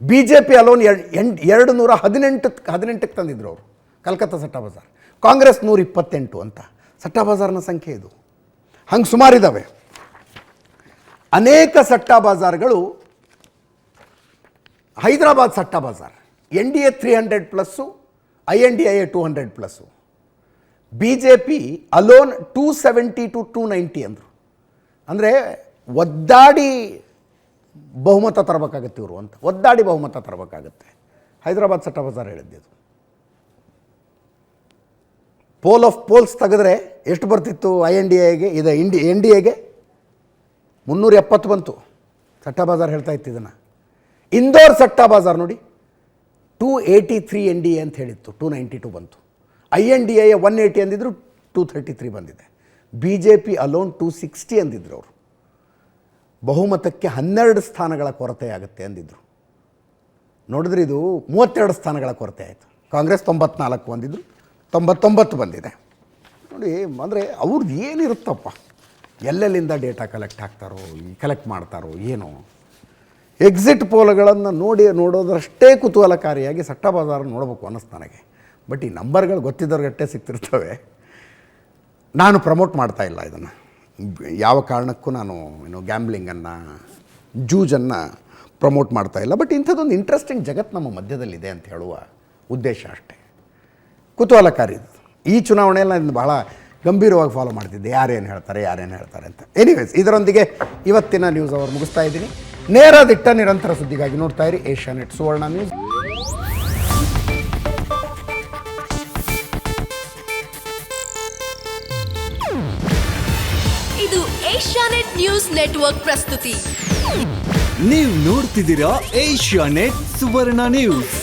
BJP ಅಲೋನ್ 218ಕ್ಕೆ ತಂದಿದ್ರು ಅವರು ಕಲ್ಕತ್ತಾ ಸಟ್ಟಾ ಬಾಜಾರ್. ಕಾಂಗ್ರೆಸ್ 128 ಅಂತ. ಸಟ್ಟಾ ಬಾಜಾರ್ನ ಸಂಖ್ಯೆ ಇದು. ಹಂಗೆ ಸುಮಾರಿದ್ದಾವೆ. ಅನೇಕ ಸಟ್ಟಾ ಬಾಜಾರ್ಗಳು ಹೈದರಾಬಾದ್ ಸಟ್ಟಾ ಬಾಜಾರ್ NDA 300+, INDA 200+. BJP alone 270 to 290 ಅಂದರು. ಅಂದರೆ ಒದ್ದಾಡಿ ಬಹುಮತ ತರಬೇಕಾಗತ್ತೆ ಇವರು ಅಂತ. ಒದ್ದಾಡಿ ಬಹುಮತ ತರಬೇಕಾಗತ್ತೆ. ಹೈದರಾಬಾದ್ ಸಟ್ಟಾ ಬಾಜಾರ್ ಹೇಳಿದ್ದು. ಪೋಲ್ ಆಫ್ ಪೋಲ್ಸ್ ತೆಗೆದ್ರೆ ಎಷ್ಟು ಬರ್ತಿತ್ತು INDAಗೆ, ಇದು NDAಗೆ 370 ಬಂತು. ಸಟ್ಟಾ ಬಾಜಾರ್ ಹೇಳ್ತಾ ಇತ್ತು ಇದನ್ನು. ಇಂದೋರ್ ಸಟ್ಟಾ ಬಾಜಾರ್ ನೋಡಿ 283 NDA ಅಂತ ಹೇಳಿತ್ತು, 292 ಬಂತು. INDA 180 ಅಂದಿದ್ರು, 233 ಬಂದಿದೆ. BJP ಅಲೋನ್ 260 ಅಂದಿದ್ರು ಅವರು. ಬಹುಮತಕ್ಕೆ 12 ಸ್ಥಾನಗಳ ಕೊರತೆ ಆಗುತ್ತೆ ಅಂದಿದ್ರು. ನೋಡಿದ್ರೆ ಇದು 32 ಸ್ಥಾನಗಳ ಕೊರತೆ ಆಯಿತು. ಕಾಂಗ್ರೆಸ್ 94 ಬಂದಿದ್ರು, 99 ಬಂದಿದೆ. ನೋಡಿ, ಅಂದರೆ ಅವ್ರದ್ದು ಏನಿರುತ್ತಪ್ಪ, ಎಲ್ಲೆಲ್ಲಿಂದ ಡೇಟಾ ಕಲೆಕ್ಟ್ ಮಾಡ್ತಾರೋ ಏನೋ. ಎಕ್ಸಿಟ್ ಪೋಲ್ಗಳನ್ನು ನೋಡೋದರಷ್ಟೇ ಕುತೂಹಲಕಾರಿಯಾಗಿ ಸಟ್ಟಾ ಬಾಜಾರ್ ನೋಡಬೇಕು ಅನ್ನಿಸ್ತು ನನಗೆ. ಬಟ್ ಈ ನಂಬರ್ಗಳು ಗೊತ್ತಿದ್ದವ್ರಿಗಟ್ಟೆ ಸಿಗ್ತಿರ್ತವೆ. ನಾನು ಪ್ರಮೋಟ್ ಮಾಡ್ತಾ ಇಲ್ಲ ಇದನ್ನು. ಯಾವ ಕಾರಣಕ್ಕೂ ನಾನು ಗ್ಯಾಂಬ್ಲಿಂಗನ್ನು, ಜೂಜನ್ನು ಪ್ರಮೋಟ್ ಮಾಡ್ತಾ ಇಲ್ಲ. ಬಟ್ ಇಂಥದ್ದೊಂದು ಇಂಟ್ರೆಸ್ಟಿಂಗ್ ಜಗತ್ತು ನಮ್ಮ ಮಧ್ಯದಲ್ಲಿದೆ ಅಂತ ಹೇಳುವ ಉದ್ದೇಶ ಅಷ್ಟೇ. ಕುತೂಹಲಕಾರಿ ಇದು. ಈ ಚುನಾವಣೆಯಲ್ಲಿ ನಾನು ಭಾಳ ಗಂಭೀರವಾಗಿ ಫಾಲೋ ಮಾಡ್ತಿದ್ದೆ, ಯಾರೇನು ಹೇಳ್ತಾರೆ ಅಂತ. ಎನಿವೇಸ್, ಇದರೊಂದಿಗೆ ಇವತ್ತಿನ ನ್ಯೂಸ್ ಅವರ್ ಮುಗಿಸ್ತಾ ಇದ್ದೀನಿ. ನೇರ ದಿಟ್ಟ ನಿರಂತರ ಸುದ್ದಿಗಾಗಿ ನೋಡ್ತಾ ಇರಿ ಏಷ್ಯಾನೆಟ್ ಸುವರ್ಣ ನ್ಯೂಸ್. ಇದು ಏಷ್ಯಾನೆಟ್ ನ್ಯೂಸ್ ನೆಟ್ವರ್ಕ್ ಪ್ರಸ್ತುತಿ. ನೀವು ನೋಡ್ತಿದ್ದೀರಾ ಏಷ್ಯಾನೆಟ್ ಸುವರ್ಣ ನ್ಯೂಸ್.